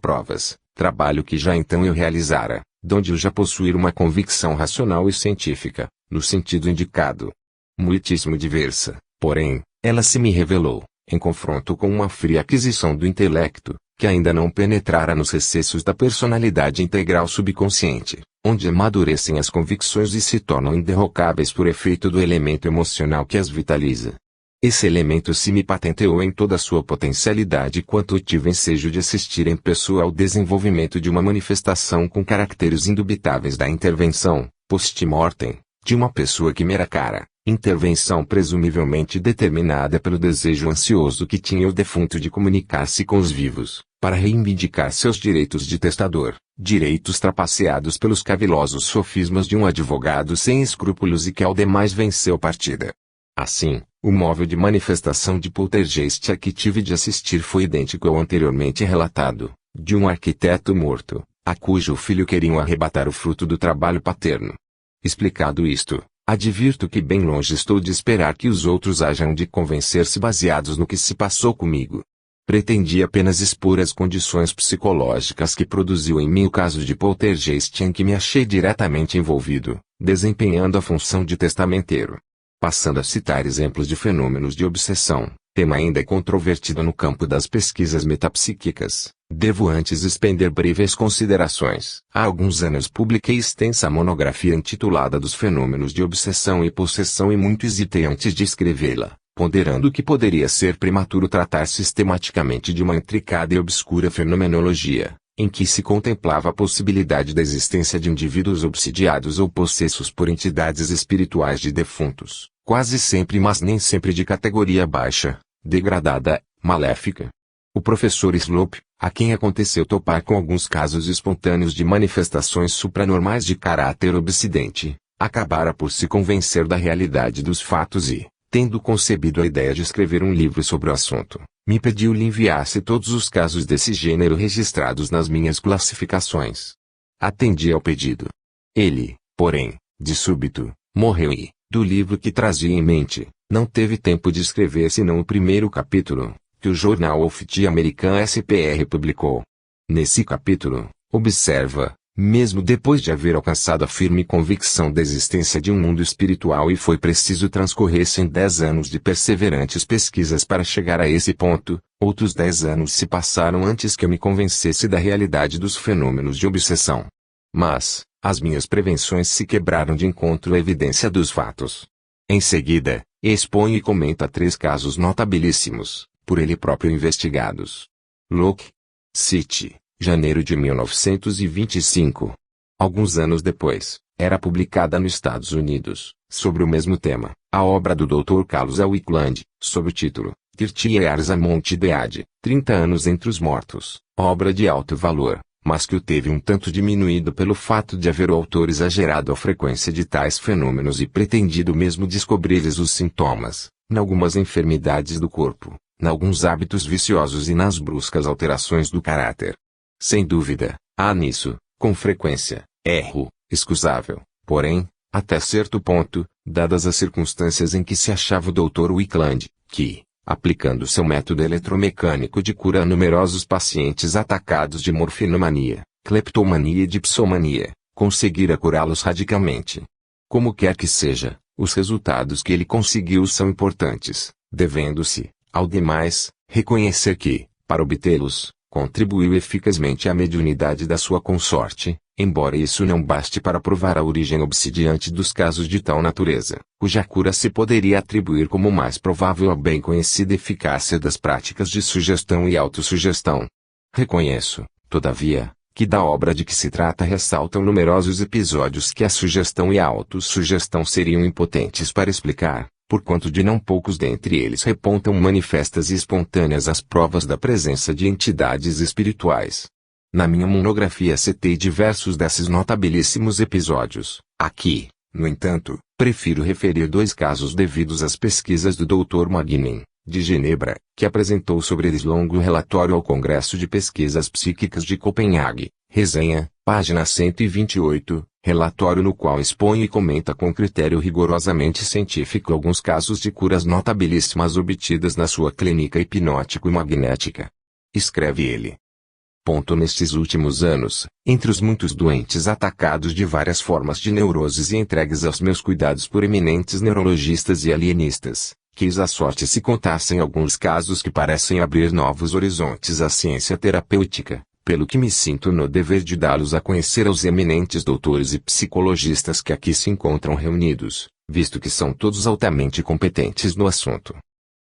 provas, trabalho que já então eu realizara, donde eu já possuir uma convicção racional e científica, no sentido indicado. Muitíssimo diversa, porém, ela se me revelou, em confronto com uma fria aquisição do intelecto, que ainda não penetrara nos recessos da personalidade integral subconsciente, onde amadurecem as convicções e se tornam inderrocáveis por efeito do elemento emocional que as vitaliza. Esse elemento se me patenteou em toda a sua potencialidade quanto tive ensejo de assistir em pessoa ao desenvolvimento de uma manifestação com caracteres indubitáveis da intervenção, post-mortem, de uma pessoa que me era cara, intervenção presumivelmente determinada pelo desejo ansioso que tinha o defunto de comunicar-se com os vivos, para reivindicar seus direitos de testador, direitos trapaceados pelos cavilosos sofismas de um advogado sem escrúpulos e que ao demais venceu partida. Assim, o móvel de manifestação de poltergeist a que tive de assistir foi idêntico ao anteriormente relatado, de um arquiteto morto, a cujo filho queriam arrebatar o fruto do trabalho paterno. Explicado isto, advirto que bem longe estou de esperar que os outros hajam de convencer-se baseados no que se passou comigo. Pretendi apenas expor as condições psicológicas que produziu em mim o caso de poltergeist em que me achei diretamente envolvido, desempenhando a função de testamenteiro. Passando a citar exemplos de fenômenos de obsessão, tema ainda controvertido no campo das pesquisas metapsíquicas, devo antes expender breves considerações. Há alguns anos publiquei extensa monografia intitulada Dos Fenômenos de Obsessão e Possessão e muito hesitei antes de escrevê-la, ponderando que poderia ser prematuro tratar sistematicamente de uma intricada e obscura fenomenologia, em que se contemplava a possibilidade da existência de indivíduos obsidiados ou possessos por entidades espirituais de defuntos, quase sempre mas nem sempre de categoria baixa, degradada, maléfica. O professor Slope, a quem aconteceu topar com alguns casos espontâneos de manifestações supranormais de caráter obsidente, acabara por se convencer da realidade dos fatos e, tendo concebido a ideia de escrever um livro sobre o assunto, me pediu-lhe enviasse todos os casos desse gênero registrados nas minhas classificações. Atendi ao pedido. Ele, porém, de súbito, morreu e, do livro que trazia em mente, não teve tempo de escrever senão o primeiro capítulo, que o jornal of the American SPR publicou. Nesse capítulo, observa, mesmo depois de haver alcançado a firme convicção da existência de um mundo espiritual e foi preciso transcorressem 10 anos de perseverantes pesquisas para chegar a esse ponto, outros 10 anos se passaram antes que eu me convencesse da realidade dos fenômenos de obsessão. Mas, as minhas prevenções se quebraram de encontro à evidência dos fatos. Em seguida, expõe e comenta 3 casos notabilíssimos, por ele próprio investigados. Locke City, janeiro de 1925. Alguns anos depois, era publicada nos Estados Unidos, sobre o mesmo tema, a obra do Dr. Carlos Wickland, sob o título 30 Years Among the Dead, 30 anos entre os mortos, obra de alto valor, mas que o teve um tanto diminuído pelo fato de haver o autor exagerado a frequência de tais fenômenos e pretendido mesmo descobrir-lhes os sintomas, algumas enfermidades do corpo, alguns hábitos viciosos e nas bruscas alterações do caráter. Sem dúvida, há nisso, com frequência, erro, excusável, porém, até certo ponto, dadas as circunstâncias em que se achava o Dr. Wickland, que, aplicando seu método eletromecânico de cura a numerosos pacientes atacados de morfinomania, cleptomania e dipsomania, conseguira curá-los radicalmente. Como quer que seja, os resultados que ele conseguiu são importantes, devendo-se, ao demais, reconhecer que, para obtê-los, contribuiu eficazmente à mediunidade da sua consorte, embora isso não baste para provar a origem obsidiante dos casos de tal natureza, cuja cura se poderia atribuir como mais provável à bem conhecida eficácia das práticas de sugestão e autossugestão. Reconheço, todavia, que da obra de que se trata ressaltam numerosos episódios que a sugestão e a autossugestão seriam impotentes para explicar, porquanto de não poucos dentre eles repontam manifestas e espontâneas as provas da presença de entidades espirituais. Na minha monografia citei diversos desses notabilíssimos episódios. Aqui, no entanto, prefiro referir 2 casos devidos às pesquisas do Dr. Magnin, de Genebra, que apresentou sobre eles longo relatório ao Congresso de Pesquisas Psíquicas de Copenhague, resenha, página 128, relatório no qual expõe e comenta com critério rigorosamente científico alguns casos de curas notabilíssimas obtidas na sua clínica hipnótico e magnética. Escreve ele. Nestes últimos anos, entre os muitos doentes atacados de várias formas de neuroses e entregues aos meus cuidados por eminentes neurologistas e alienistas, quis a sorte se contassem alguns casos que parecem abrir novos horizontes à ciência terapêutica, pelo que me sinto no dever de dá-los a conhecer aos eminentes doutores e psicologistas que aqui se encontram reunidos, visto que são todos altamente competentes no assunto.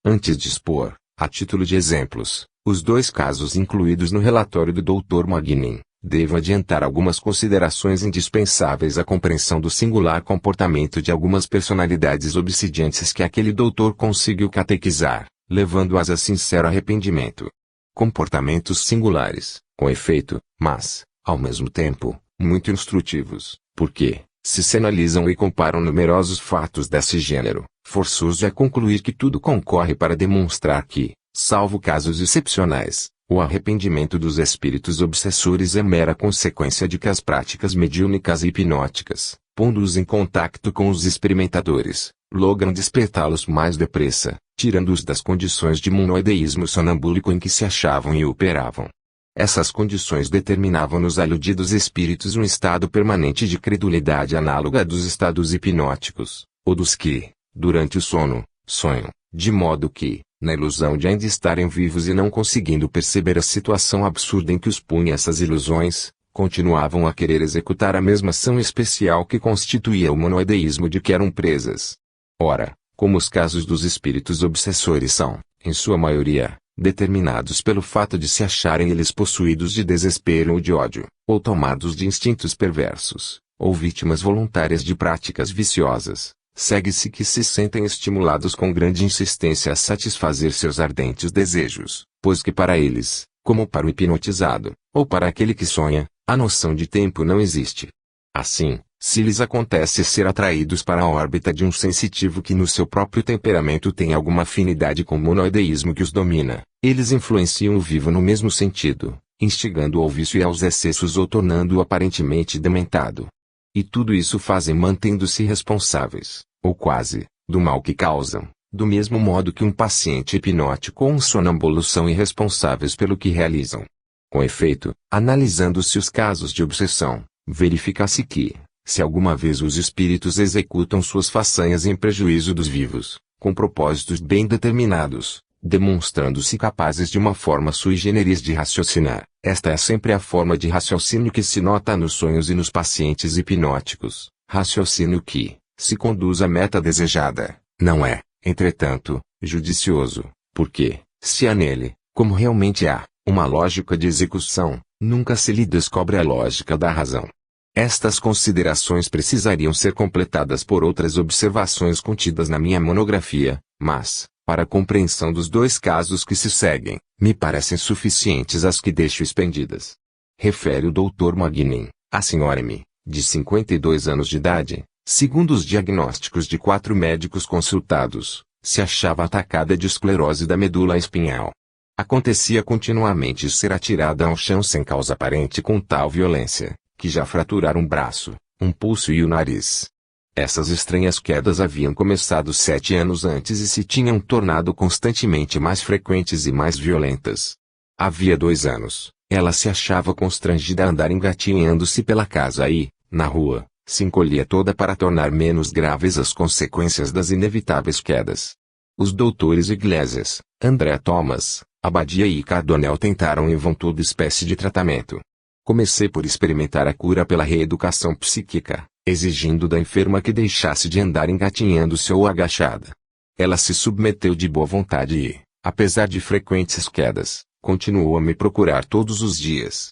Antes de expor, a título de exemplos, os 2 casos incluídos no relatório do Dr. Magnin, devo adiantar algumas considerações indispensáveis à compreensão do singular comportamento de algumas personalidades obsidiantes que aquele doutor conseguiu catequizar, levando-as a sincero arrependimento. Comportamentos singulares, com efeito, mas, ao mesmo tempo, muito instrutivos, porque, se analisam e comparam numerosos fatos desse gênero, forçoso é concluir que tudo concorre para demonstrar que, salvo casos excepcionais, o arrependimento dos espíritos obsessores é mera consequência de que as práticas mediúnicas e hipnóticas, pondo-os em contacto com os experimentadores, logram despertá-los mais depressa, tirando-os das condições de monoideísmo sonambúlico em que se achavam e operavam. Essas condições determinavam nos aludidos espíritos um estado permanente de credulidade análoga dos estados hipnóticos, ou dos que, durante o sono, sonham, de modo que, na ilusão de ainda estarem vivos e não conseguindo perceber a situação absurda em que os punha essas ilusões, continuavam a querer executar a mesma ação especial que constituía o monoideísmo de que eram presas. Ora, como os casos dos espíritos obsessores são, em sua maioria, determinados pelo fato de se acharem eles possuídos de desespero ou de ódio, ou tomados de instintos perversos, ou vítimas voluntárias de práticas viciosas, segue-se que se sentem estimulados com grande insistência a satisfazer seus ardentes desejos, pois que para eles, como para o hipnotizado, ou para aquele que sonha, a noção de tempo não existe. Assim, se lhes acontece ser atraídos para a órbita de um sensitivo que no seu próprio temperamento tem alguma afinidade com o monoideísmo que os domina, eles influenciam o vivo no mesmo sentido, instigando-o ao vício e aos excessos ou tornando-o aparentemente dementado. E tudo isso fazem mantendo-se responsáveis, ou quase, do mal que causam, do mesmo modo que um paciente hipnótico ou um sonâmbulo são irresponsáveis pelo que realizam. Com efeito, analisando-se os casos de obsessão, verifica-se que, se alguma vez os espíritos executam suas façanhas em prejuízo dos vivos, com propósitos bem determinados, demonstrando-se capazes de uma forma sui generis de raciocinar, esta é sempre a forma de raciocínio que se nota nos sonhos e nos pacientes hipnóticos, raciocínio que, se conduz à meta desejada, não é, entretanto, judicioso, porque, se há nele, como realmente há, uma lógica de execução, nunca se lhe descobre a lógica da razão. Estas considerações precisariam ser completadas por outras observações contidas na minha monografia, mas, para a compreensão dos 2 casos que se seguem, me parecem suficientes as que deixo expendidas. Refere o Dr. Magnin, a Sra. M., de 52 anos de idade, segundo os diagnósticos de 4 médicos consultados, se achava atacada de esclerose da medula espinhal. Acontecia continuamente ser atirada ao chão sem causa aparente com tal violência, que já fraturara um braço, um pulso e o nariz. Essas estranhas quedas haviam começado 7 anos antes e se tinham tornado constantemente mais frequentes e mais violentas. Havia 2 anos, ela se achava constrangida a andar engatinhando-se pela casa e, na rua, se encolhia toda para tornar menos graves as consequências das inevitáveis quedas. Os doutores Iglesias, André Thomas, Abadia e Cardonel tentaram em vão toda espécie de tratamento. Comecei por experimentar a cura pela reeducação psíquica, exigindo da enferma que deixasse de andar engatinhando-se ou agachada. Ela se submeteu de boa vontade e, apesar de frequentes quedas, continuou a me procurar todos os dias.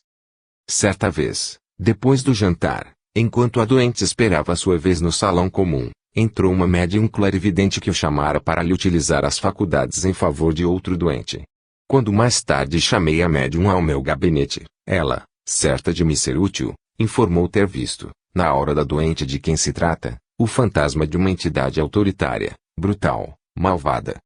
Certa vez, depois do jantar, enquanto a doente esperava a sua vez no salão comum, entrou uma médium clarividente que o chamara para lhe utilizar as faculdades em favor de outro doente. Quando mais tarde chamei a médium ao meu gabinete, ela, certa de me ser útil, informou ter visto, na hora da doente de quem se trata, o fantasma de uma entidade autoritária, brutal, malvada.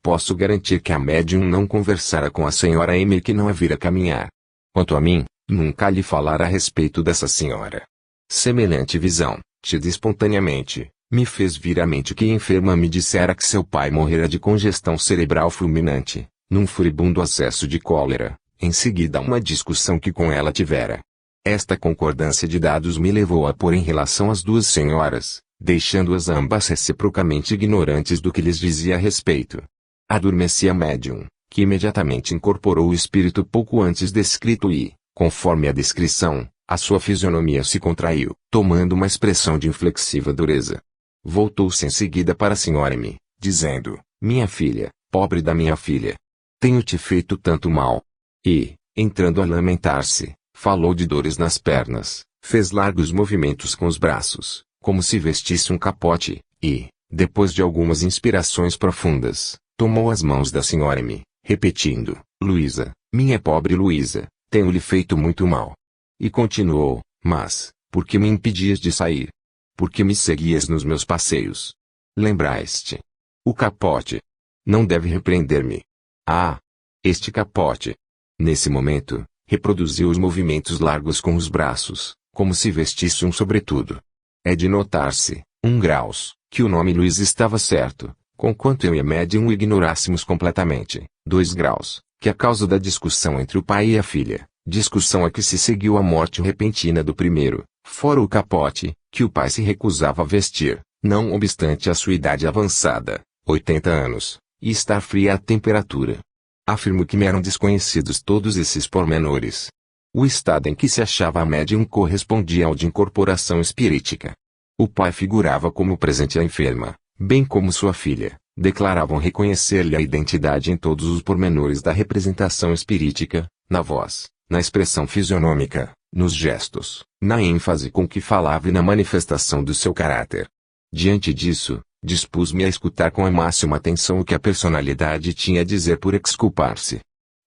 Posso garantir que a médium não conversara com a senhora M que não a vira caminhar. Quanto a mim, nunca lhe falara a respeito dessa senhora. Semelhante visão, tida espontaneamente, me fez vir à mente que a enferma me dissera que seu pai morrera de congestão cerebral fulminante, num furibundo acesso de cólera, Em seguida uma discussão que com ela tivera. Esta concordância de dados me levou a pôr em relação as duas senhoras, deixando-as ambas reciprocamente ignorantes do que lhes dizia a respeito. Adormeci a médium, que imediatamente incorporou o espírito pouco antes descrito e, conforme a descrição, a sua fisionomia se contraiu, tomando uma expressão de inflexível dureza. Voltou-se em seguida para a senhora M, dizendo: minha filha, pobre da minha filha, tenho-te feito tanto mal. E, entrando a lamentar-se, falou de dores nas pernas, fez largos movimentos com os braços, como se vestisse um capote, e, depois de algumas inspirações profundas, tomou as mãos da senhora M, repetindo: Luísa, minha pobre Luísa, tenho-lhe feito muito mal. E continuou: mas, por que me impedias de sair? Por que me seguias nos meus passeios? Lembraste? O capote. Não deve repreender-me. Ah! Este capote. Nesse momento, reproduziu os movimentos largos com os braços, como se vestisse um sobretudo. É de notar-se, 1 graus, que o nome Luís estava certo, conquanto eu e a médium o ignorássemos completamente. 2 graus, que a causa da discussão entre o pai e a filha, discussão a que se seguiu a morte repentina do primeiro, fora o capote, que o pai se recusava a vestir, não obstante a sua idade avançada, 80 anos, e estar fria a temperatura. Afirmo que me eram desconhecidos todos esses pormenores. O estado em que se achava a médium correspondia ao de incorporação espirítica. O pai figurava como presente à enferma, bem como sua filha, declaravam reconhecer-lhe a identidade em todos os pormenores da representação espirítica, na voz, na expressão fisionômica, nos gestos, na ênfase com que falava e na manifestação do seu caráter. Diante disso, dispus-me a escutar com a máxima atenção o que a personalidade tinha a dizer por exculpar-se.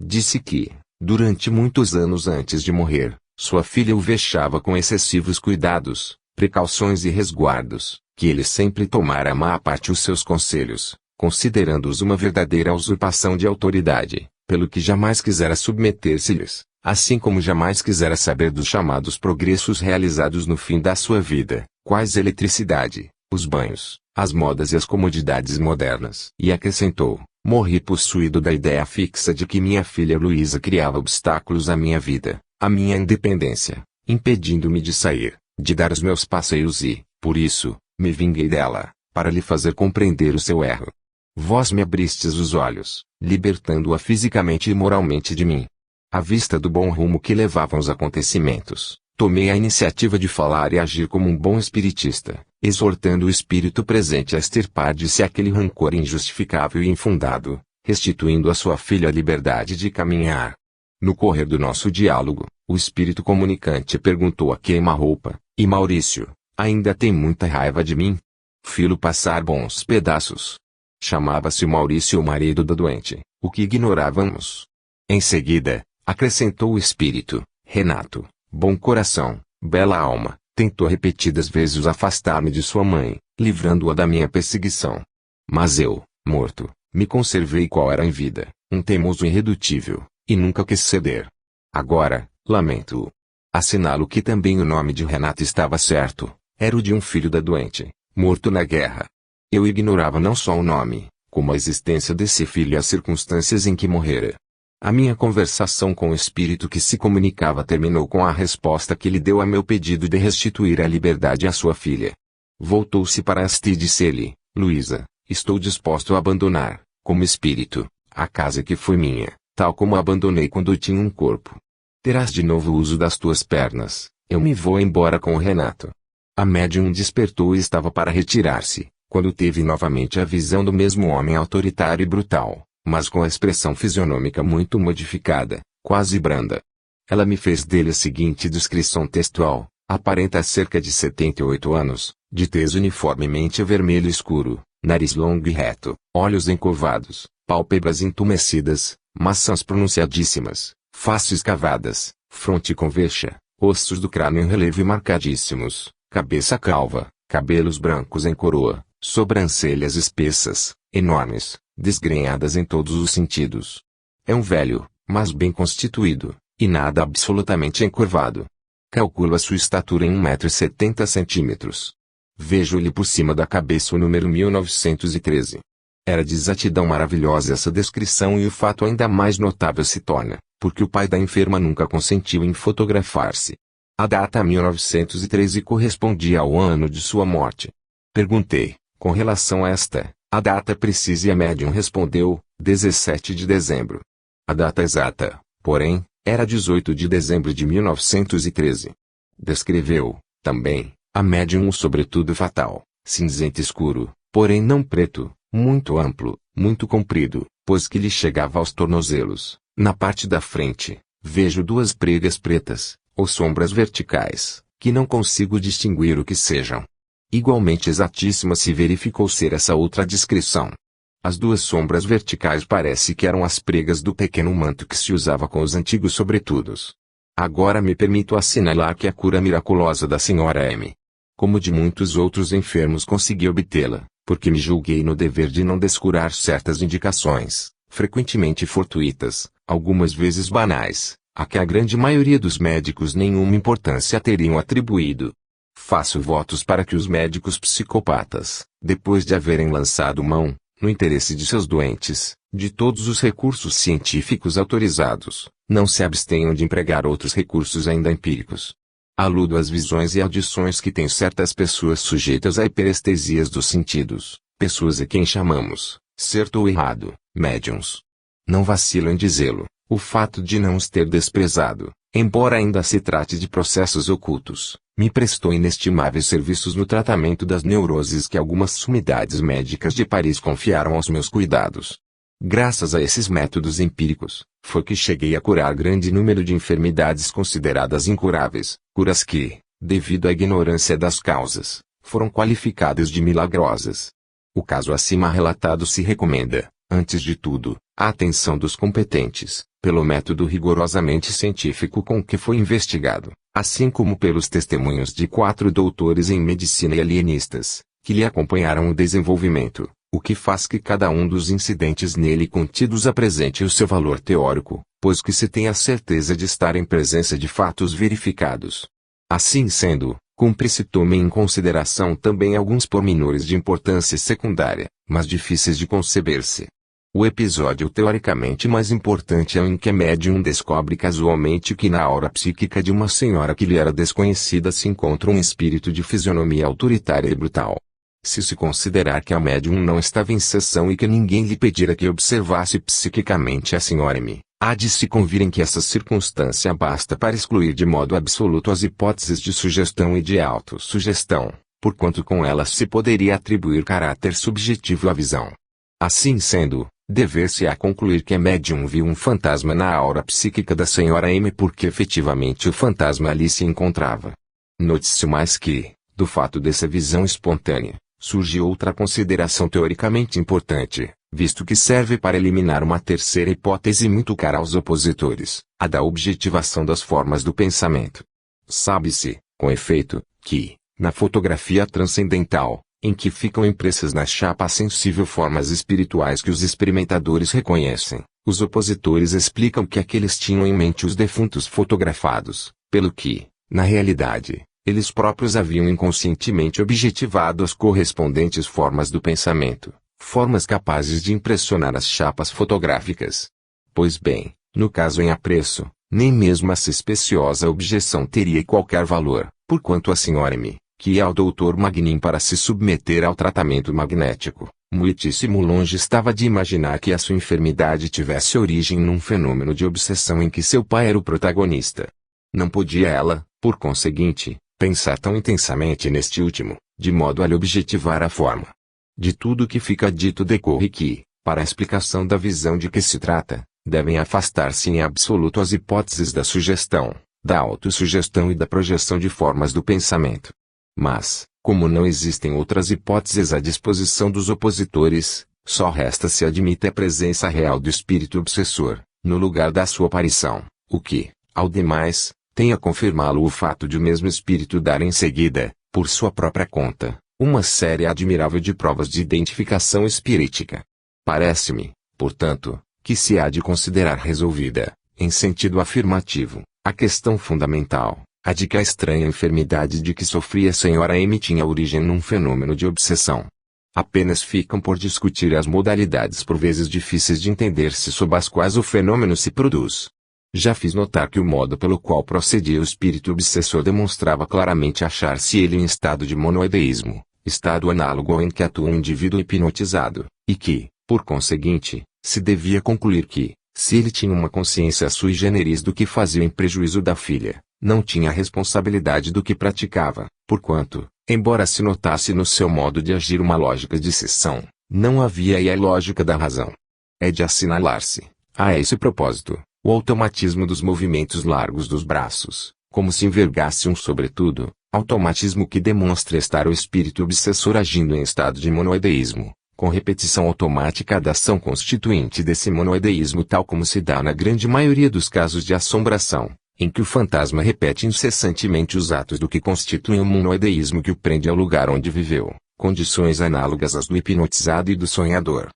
Disse que, durante muitos anos antes de morrer, sua filha o vexava com excessivos cuidados, precauções e resguardos, que ele sempre tomara à má parte os seus conselhos, considerando-os uma verdadeira usurpação de autoridade, pelo que jamais quisera submeter-se-lhes, assim como jamais quisera saber dos chamados progressos realizados no fim da sua vida, quais a eletricidade, os banhos, as modas e as comodidades modernas. E acrescentou: morri possuído da ideia fixa de que minha filha Luísa criava obstáculos à minha vida, à minha independência, impedindo-me de sair, de dar os meus passeios e, por isso, me vinguei dela, para lhe fazer compreender o seu erro. Vós me abristes os olhos, libertando-a fisicamente e moralmente de mim. À vista do bom rumo que levavam os acontecimentos, tomei a iniciativa de falar e agir como um bom espiritista, exortando o espírito presente a extirpar de si aquele rancor injustificável e infundado, restituindo à sua filha a liberdade de caminhar. No correr do nosso diálogo, o espírito comunicante perguntou a queima-roupa: e Maurício, ainda tem muita raiva de mim? Filo passar bons pedaços. Chamava-se Maurício o marido da doente, o que ignorávamos. Em seguida, acrescentou o espírito: Renato, bom coração, bela alma, tentou repetidas vezes afastar-me de sua mãe, livrando-a da minha perseguição. Mas eu, morto, me conservei qual era em vida, um teimoso irredutível, e nunca quis ceder. Agora, lamento-o. Assinalo que também o nome de Renato estava certo, era o de um filho da doente, morto na guerra. Eu ignorava não só o nome, como a existência desse filho e as circunstâncias em que morrera. A minha conversação com o espírito que se comunicava terminou com a resposta que lhe deu a meu pedido de restituir a liberdade à sua filha. Voltou-se para Asti e disse-lhe: Luísa, estou disposto a abandonar, como espírito, a casa que foi minha, tal como a abandonei quando tinha um corpo. Terás de novo o uso das tuas pernas, eu me vou embora com o Renato. A médium despertou e estava para retirar-se, quando teve novamente a visão do mesmo homem autoritário e brutal, mas com a expressão fisionômica muito modificada, quase branda. Ela me fez dele a seguinte descrição textual: aparenta cerca de 78 anos, de tez uniformemente vermelho escuro, nariz longo e reto, olhos encurvados, pálpebras entumecidas, maçãs pronunciadíssimas, faces cavadas, fronte convexa, ossos do crânio em relevo e marcadíssimos, cabeça calva, cabelos brancos em coroa, sobrancelhas espessas, enormes, desgrenhadas em todos os sentidos. É um velho, mas bem constituído, e nada absolutamente encurvado. Calculo a sua estatura em 1,70 m. Vejo-lhe por cima da cabeça o número 1913. Era de exatidão maravilhosa essa descrição e o fato ainda mais notável se torna, porque o pai da enferma nunca consentiu em fotografar-se. A data 1913 correspondia ao ano de sua morte. Perguntei, com relação a a data precisa, e a médium respondeu, 17 de dezembro. A data exata, porém, era 18 de dezembro de 1913. Descreveu, também, a médium um sobretudo fatal, cinzento escuro, porém não preto, muito amplo, muito comprido, pois que lhe chegava aos tornozelos. Na parte da frente, vejo duas pregas pretas, ou sombras verticais, que não consigo distinguir o que sejam. Igualmente exatíssima se verificou ser essa outra descrição. As duas sombras verticais parece que eram as pregas do pequeno manto que se usava com os antigos sobretudos. Agora me permito assinalar que a cura miraculosa da senhora M, como de muitos outros enfermos, consegui obtê-la, porque me julguei no dever de não descurar certas indicações, frequentemente fortuitas, algumas vezes banais, a que a grande maioria dos médicos nenhuma importância teriam atribuído. Faço votos para que os médicos psicopatas, depois de haverem lançado mão, no interesse de seus doentes, de todos os recursos científicos autorizados, não se abstenham de empregar outros recursos ainda empíricos. Aludo às visões e audições que têm certas pessoas sujeitas a hiperestesias dos sentidos, pessoas a quem chamamos, certo ou errado, médiuns. Não vacilo em dizê-lo, o fato de não os ter desprezado, embora ainda se trate de processos ocultos, me prestou inestimáveis serviços no tratamento das neuroses que algumas sumidades médicas de Paris confiaram aos meus cuidados. Graças a esses métodos empíricos, foi que cheguei a curar grande número de enfermidades consideradas incuráveis, curas que, devido à ignorância das causas, foram qualificadas de milagrosas. O caso acima relatado se recomenda, antes de tudo, à atenção dos competentes, pelo método rigorosamente científico com que foi investigado, assim como pelos testemunhos de 4 doutores em medicina e alienistas, que lhe acompanharam o desenvolvimento, o que faz que cada um dos incidentes nele contidos apresente o seu valor teórico, pois que se tem a certeza de estar em presença de fatos verificados. Assim sendo, cumpre-se tomem em consideração também alguns pormenores de importância secundária, mas difíceis de conceber-se. O episódio teoricamente mais importante é o em que a médium descobre casualmente que na aura psíquica de uma senhora que lhe era desconhecida se encontra um espírito de fisionomia autoritária e brutal. Se se considerar que a médium não estava em sessão e que ninguém lhe pedira que observasse psiquicamente a senhora M, há de se convir em que essa circunstância basta para excluir de modo absoluto as hipóteses de sugestão e de autossugestão, porquanto com elas se poderia atribuir caráter subjetivo à visão. Assim sendo, dever-se-á concluir que a médium viu um fantasma na aura psíquica da senhora M porque efetivamente o fantasma ali se encontrava. Note-se mais que, do fato dessa visão espontânea, surge outra consideração teoricamente importante, visto que serve para eliminar uma terceira hipótese muito cara aos opositores, a da objetivação das formas do pensamento. Sabe-se, com efeito, que, na fotografia transcendental, em que ficam impressas na chapa sensível formas espirituais que os experimentadores reconhecem, os opositores explicam que aqueles tinham em mente os defuntos fotografados, pelo que, na realidade, eles próprios haviam inconscientemente objetivado as correspondentes formas do pensamento, formas capazes de impressionar as chapas fotográficas. Pois bem, no caso em apreço, nem mesmo essa especiosa objeção teria qualquer valor, porquanto a senhora M, que ia ao Dr. Magnin para se submeter ao tratamento magnético, muitíssimo longe estava de imaginar que a sua enfermidade tivesse origem num fenômeno de obsessão em que seu pai era o protagonista. Não podia ela, por conseguinte, pensar tão intensamente neste último, de modo a lhe objetivar a forma. De tudo o que fica dito decorre que, para a explicação da visão de que se trata, devem afastar-se em absoluto as hipóteses da sugestão, da autossugestão e da projeção de formas do pensamento. Mas, como não existem outras hipóteses à disposição dos opositores, só resta se admitir a presença real do espírito obsessor, no lugar da sua aparição, o que, ao demais, tem a confirmá-lo o fato de o mesmo espírito dar em seguida, por sua própria conta, uma série admirável de provas de identificação espirítica. Parece-me, portanto, que se há de considerar resolvida, em sentido afirmativo, a questão fundamental, a de que a estranha enfermidade de que sofria a senhora M tinha origem num fenômeno de obsessão. Apenas ficam por discutir as modalidades por vezes difíceis de entender-se sob as quais o fenômeno se produz. Já fiz notar que o modo pelo qual procedia o espírito obsessor demonstrava claramente achar-se ele em estado de monoideísmo, estado análogo ao em que atua um indivíduo hipnotizado, e que, por conseguinte, se devia concluir que, se ele tinha uma consciência sui generis do que fazia em prejuízo da filha, não tinha responsabilidade do que praticava, porquanto, embora se notasse no seu modo de agir uma lógica de seção, não havia aí a lógica da razão. É de assinalar-se, a esse propósito, o automatismo dos movimentos largos dos braços, como se envergasse um sobretudo, automatismo que demonstra estar o espírito obsessor agindo em estado de monoideísmo, com repetição automática da ação constituinte desse monoideísmo tal como se dá na grande maioria dos casos de assombração, em que o fantasma repete incessantemente os atos do que constituem o monoideísmo que o prende ao lugar onde viveu, condições análogas às do hipnotizado e do sonhador.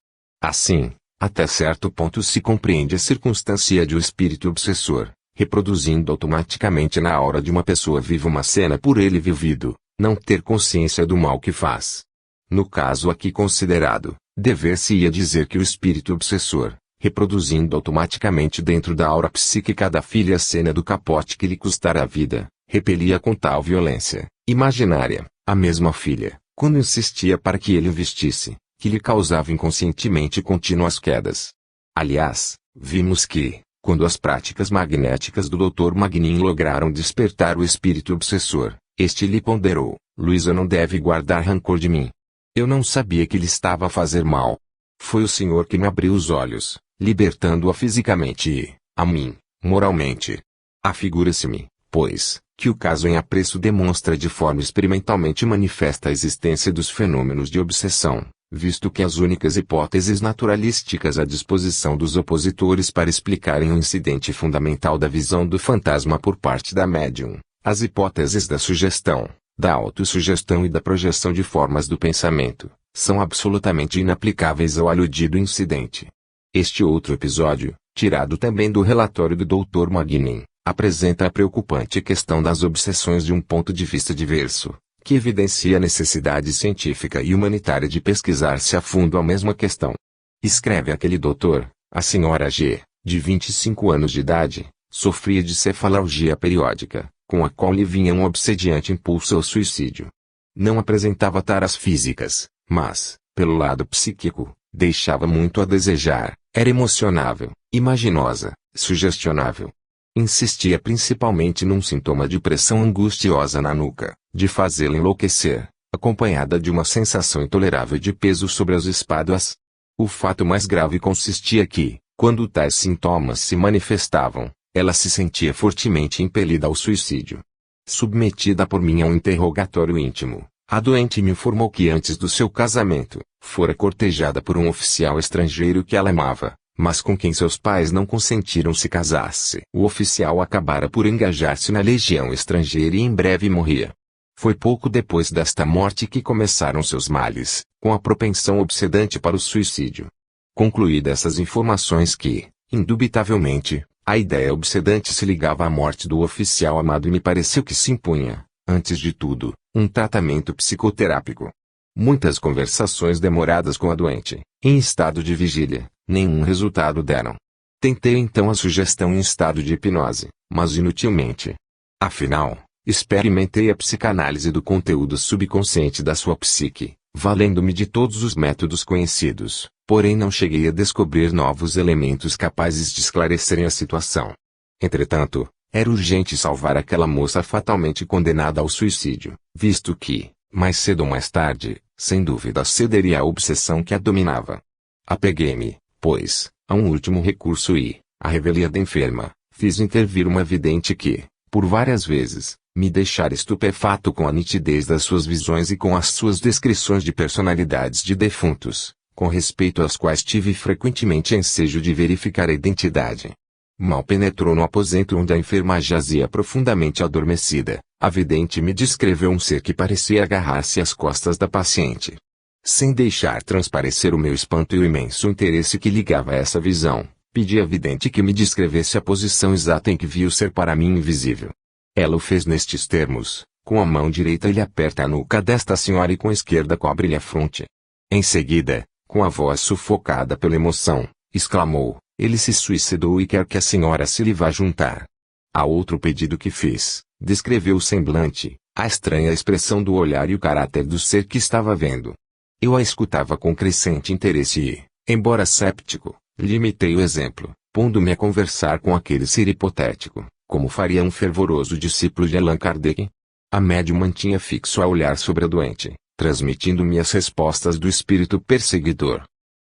Assim, até certo ponto se compreende a circunstância de o espírito obsessor, reproduzindo automaticamente na aura de uma pessoa viva uma cena por ele vivido, não ter consciência do mal que faz. No caso aqui considerado, dever-se-ia dizer que o espírito obsessor, reproduzindo automaticamente dentro da aura psíquica da filha a cena do capote que lhe custara a vida, repelia com tal violência, imaginária, a mesma filha, quando insistia para que ele o vestisse, que lhe causava inconscientemente contínuas quedas. Aliás, vimos que, quando as práticas magnéticas do Dr. Magnin lograram despertar o espírito obsessor, este lhe ponderou: Luísa não deve guardar rancor de mim. Eu não sabia que lhe estava a fazer mal. Foi o Senhor que me abriu os olhos, libertando-a fisicamente e, a mim, moralmente. Afigura-se-me, pois, que o caso em apreço demonstra de forma experimentalmente manifesta a existência dos fenômenos de obsessão, visto que as únicas hipóteses naturalísticas à disposição dos opositores para explicarem o incidente fundamental da visão do fantasma por parte da médium, as hipóteses da sugestão, da autossugestão e da projeção de formas do pensamento, são absolutamente inaplicáveis ao aludido incidente. Este outro episódio, tirado também do relatório do Dr. Magnin, apresenta a preocupante questão das obsessões de um ponto de vista diverso, que evidencia a necessidade científica e humanitária de pesquisar-se a fundo a mesma questão. Escreve aquele doutor, a senhora G., de 25 anos de idade, sofria de cefalgia periódica, com a qual lhe vinha um obsediante impulso ao suicídio. Não apresentava taras físicas, mas, pelo lado psíquico, deixava muito a desejar, era emocionável, imaginosa, sugestionável. Insistia principalmente num sintoma de pressão angustiosa na nuca, de fazê-la enlouquecer, acompanhada de uma sensação intolerável de peso sobre as espáduas. O fato mais grave consistia que, quando tais sintomas se manifestavam, ela se sentia fortemente impelida ao suicídio. Submetida por mim a um interrogatório íntimo, a doente me informou que antes do seu casamento, fora cortejada por um oficial estrangeiro que ela amava, mas com quem seus pais não consentiram se casasse. O oficial acabara por engajar-se na legião estrangeira e em breve morria. Foi pouco depois desta morte que começaram seus males, com a propensão obsedante para o suicídio. Concluí dessas informações que, indubitavelmente, a ideia obsedante se ligava à morte do oficial amado e me pareceu que se impunha, antes de tudo, um tratamento psicoterápico. Muitas conversações demoradas com a doente, em estado de vigília, nenhum resultado deram. Tentei então a sugestão em estado de hipnose, mas inutilmente. Afinal, experimentei a psicanálise do conteúdo subconsciente da sua psique, valendo-me de todos os métodos conhecidos, porém não cheguei a descobrir novos elementos capazes de esclarecerem a situação. Entretanto, era urgente salvar aquela moça fatalmente condenada ao suicídio, visto que, mais cedo ou mais tarde, sem dúvida cederia à obsessão que a dominava. Apeguei-me, pois, a um último recurso e, à revelia da enferma, fiz intervir uma vidente que, por várias vezes, me deixara estupefato com a nitidez das suas visões e com as suas descrições de personalidades de defuntos, com respeito às quais tive frequentemente ensejo de verificar a identidade. Mal penetrou no aposento onde a enferma jazia profundamente adormecida, a vidente me descreveu um ser que parecia agarrar-se às costas da paciente. Sem deixar transparecer o meu espanto e o imenso interesse que ligava a essa visão, pedi à vidente que me descrevesse a posição exata em que vi o ser para mim invisível. Ela o fez nestes termos: com a mão direita ele aperta a nuca desta senhora e com a esquerda cobre-lhe a fronte. Em seguida, com a voz sufocada pela emoção, exclamou: Ele se suicidou e quer que a senhora se lhe vá juntar. A outro pedido que fiz, descreveu o semblante, a estranha expressão do olhar e o caráter do ser que estava vendo. Eu a escutava com crescente interesse e, embora séptico, limitei o exemplo, pondo-me a conversar com aquele ser hipotético, como faria um fervoroso discípulo de Allan Kardec. A médium mantinha fixo a olhar sobre a doente, transmitindo-me as respostas do espírito perseguidor.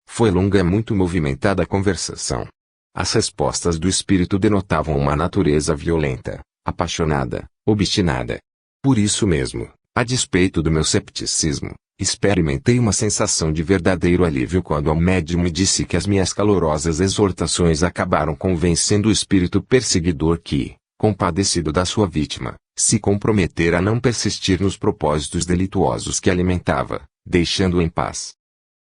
Foi longa e muito movimentada a conversação. As respostas do espírito denotavam uma natureza violenta, apaixonada, obstinada. Por isso mesmo, a despeito do meu cepticismo, experimentei uma sensação de verdadeiro alívio quando a médium me disse que as minhas calorosas exortações acabaram convencendo o espírito perseguidor que, compadecido da sua vítima, se comprometera a não persistir nos propósitos delituosos que alimentava, deixando-o em paz.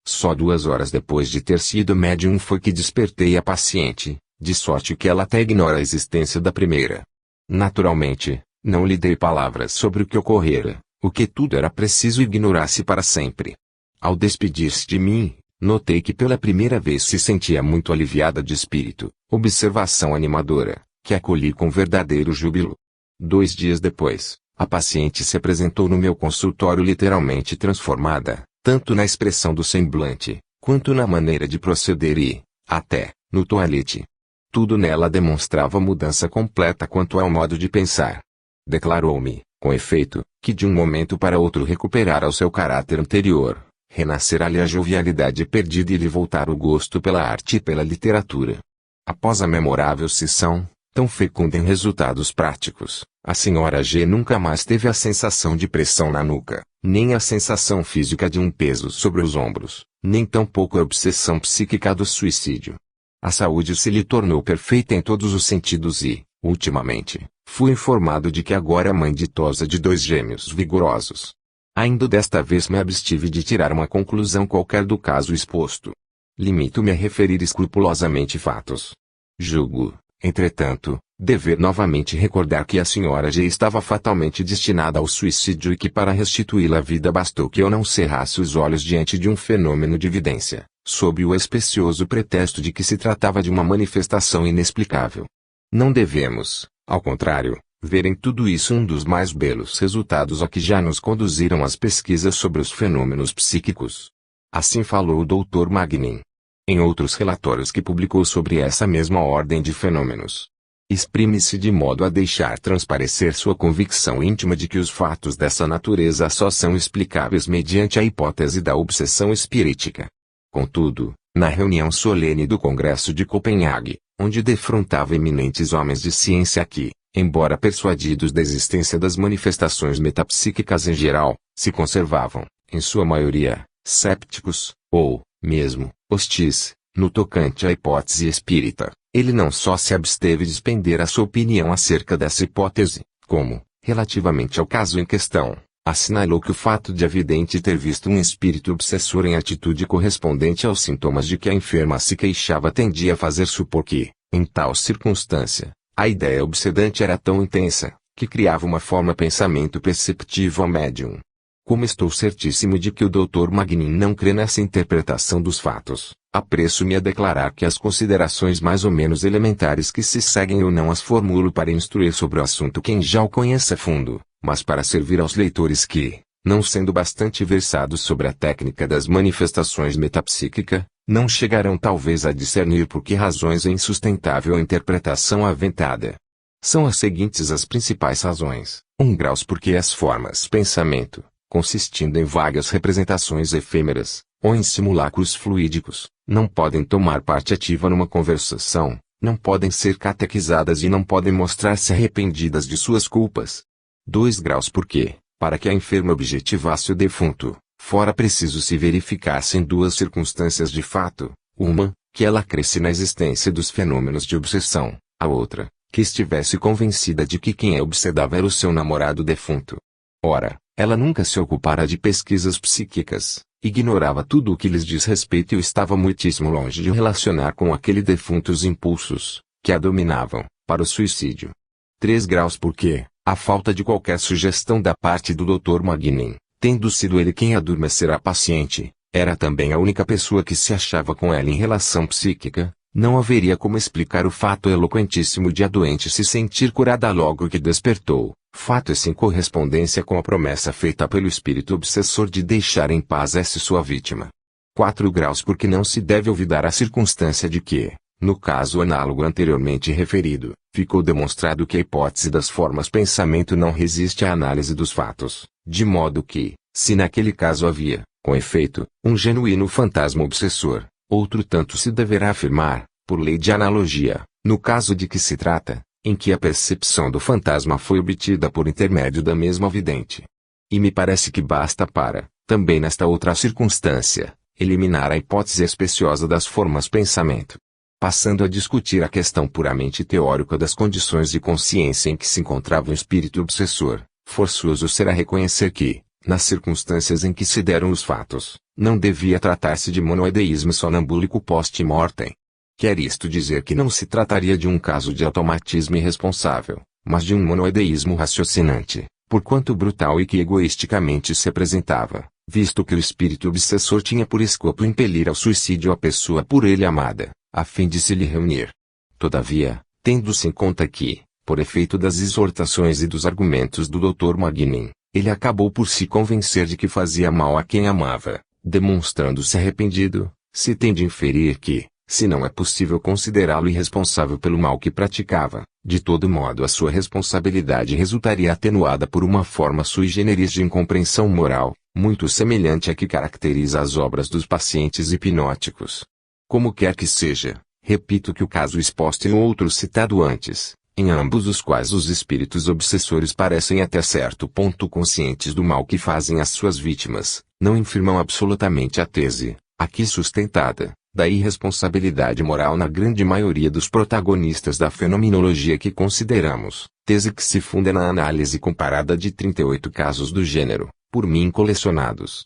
Só 2 horas depois de ter sido médium foi que despertei a paciente, de sorte que ela até ignora a existência da primeira. Naturalmente, não lhe dei palavras sobre o que ocorrera, o que tudo era preciso ignorar-se para sempre. Ao despedir-se de mim, notei que pela primeira vez se sentia muito aliviada de espírito, observação animadora, que acolhi com verdadeiro júbilo. 2 dias depois, a paciente se apresentou no meu consultório literalmente transformada, tanto na expressão do semblante, quanto na maneira de proceder e, até, no toalete. Tudo nela demonstrava mudança completa quanto ao modo de pensar. Declarou-me, com efeito, que de um momento para outro recuperara o seu caráter anterior, renascerá-lhe a jovialidade perdida e lhe voltar o gosto pela arte e pela literatura. Após a memorável sessão, tão fecunda em resultados práticos, a senhora G nunca mais teve a sensação de pressão na nuca, nem a sensação física de um peso sobre os ombros, nem tampouco a obsessão psíquica do suicídio. A saúde se lhe tornou perfeita em todos os sentidos e, ultimamente, fui informado de que agora é mãe ditosa de 2 gêmeos vigorosos. Ainda desta vez me abstive de tirar uma conclusão qualquer do caso exposto. Limito-me a referir escrupulosamente fatos. Julgo, entretanto, dever novamente recordar que a senhora G estava fatalmente destinada ao suicídio e que para restituí-la à vida bastou que eu não cerrasse os olhos diante de um fenômeno de evidência, sob o especioso pretexto de que se tratava de uma manifestação inexplicável. Não devemos, ao contrário, ver em tudo isso um dos mais belos resultados a que já nos conduziram as pesquisas sobre os fenômenos psíquicos. Assim falou o Dr. Magnin. Em outros relatórios que publicou sobre essa mesma ordem de fenômenos, exprime-se de modo a deixar transparecer sua convicção íntima de que os fatos dessa natureza só são explicáveis mediante a hipótese da obsessão espirítica. Contudo, na reunião solene do Congresso de Copenhague, onde defrontava eminentes homens de ciência que, embora persuadidos da existência das manifestações metapsíquicas em geral, se conservavam, em sua maioria, sépticos, ou, mesmo, hostis, no tocante à hipótese espírita, ele não só se absteve de expender a sua opinião acerca dessa hipótese, como, relativamente ao caso em questão, assinalou que o fato de a vidente ter visto um espírito obsessor em atitude correspondente aos sintomas de que a enferma se queixava tendia a fazer supor que, em tal circunstância, a ideia obsedante era tão intensa, que criava uma forma pensamento perceptivo ao médium. Como estou certíssimo de que o Dr. Magnin não crê nessa interpretação dos fatos, apresso-me a declarar que as considerações mais ou menos elementares que se seguem eu não as formulo para instruir sobre o assunto quem já o conhece a fundo, mas para servir aos leitores que, não sendo bastante versados sobre a técnica das manifestações metapsíquica, não chegarão talvez a discernir por que razões é insustentável a interpretação aventada. São as seguintes as principais razões. 1 graus porque as formas pensamento, consistindo em vagas representações efêmeras, ou em simulacros fluídicos, não podem tomar parte ativa numa conversação, não podem ser catequizadas e não podem mostrar-se arrependidas de suas culpas. 2 graus porque, para que a enferma objetivasse o defunto, fora preciso se verificassem 2 circunstâncias de fato, uma, que ela cresce na existência dos fenômenos de obsessão, a outra, que estivesse convencida de que quem a obsedava era o seu namorado defunto. Ora, ela nunca se ocupara de pesquisas psíquicas, ignorava tudo o que lhes diz respeito e estava muitíssimo longe de relacionar com aquele defunto os impulsos, que a dominavam, para o suicídio. 3 graus porque, a falta de qualquer sugestão da parte do Dr. Magnin, tendo sido ele quem adormecera a paciente, era também a única pessoa que se achava com ela em relação psíquica, Não haveria como explicar o fato eloquentíssimo de a doente se sentir curada logo que despertou, fato esse em correspondência com a promessa feita pelo espírito obsessor de deixar em paz essa sua vítima. 4 graus porque não se deve olvidar a circunstância de que, no caso análogo anteriormente referido, ficou demonstrado que a hipótese das formas pensamento não resiste à análise dos fatos, de modo que, se naquele caso havia, com efeito, um genuíno fantasma obsessor, outro tanto se deverá afirmar, por lei de analogia, no caso de que se trata, em que a percepção do fantasma foi obtida por intermédio da mesma vidente. E me parece que basta para, também nesta outra circunstância, eliminar a hipótese especiosa das formas pensamento. Passando a discutir a questão puramente teórica das condições de consciência em que se encontrava o espírito obsessor, forçoso será reconhecer que, nas circunstâncias em que se deram os fatos, não devia tratar-se de monoideísmo sonambúlico post-mortem. Quer isto dizer que não se trataria de um caso de automatismo irresponsável, mas de um monoideísmo raciocinante, porquanto brutal e que egoisticamente se apresentava, visto que o espírito obsessor tinha por escopo impelir ao suicídio a pessoa por ele amada, a fim de se lhe reunir. Todavia, tendo-se em conta que, por efeito das exortações e dos argumentos do Dr. Magnin, ele acabou por se convencer de que fazia mal a quem amava, demonstrando-se arrependido, se tem de inferir que, se não é possível considerá-lo irresponsável pelo mal que praticava, de todo modo a sua responsabilidade resultaria atenuada por uma forma sui generis de incompreensão moral, muito semelhante à que caracteriza as obras dos pacientes hipnóticos. Como quer que seja, repito que o caso exposto e o outro citado antes, em ambos os quais os espíritos obsessores parecem até certo ponto conscientes do mal que fazem às suas vítimas, não infirmam absolutamente a tese, aqui sustentada, da irresponsabilidade moral na grande maioria dos protagonistas da fenomenologia que consideramos, tese que se funda na análise comparada de 38 casos do gênero, por mim colecionados.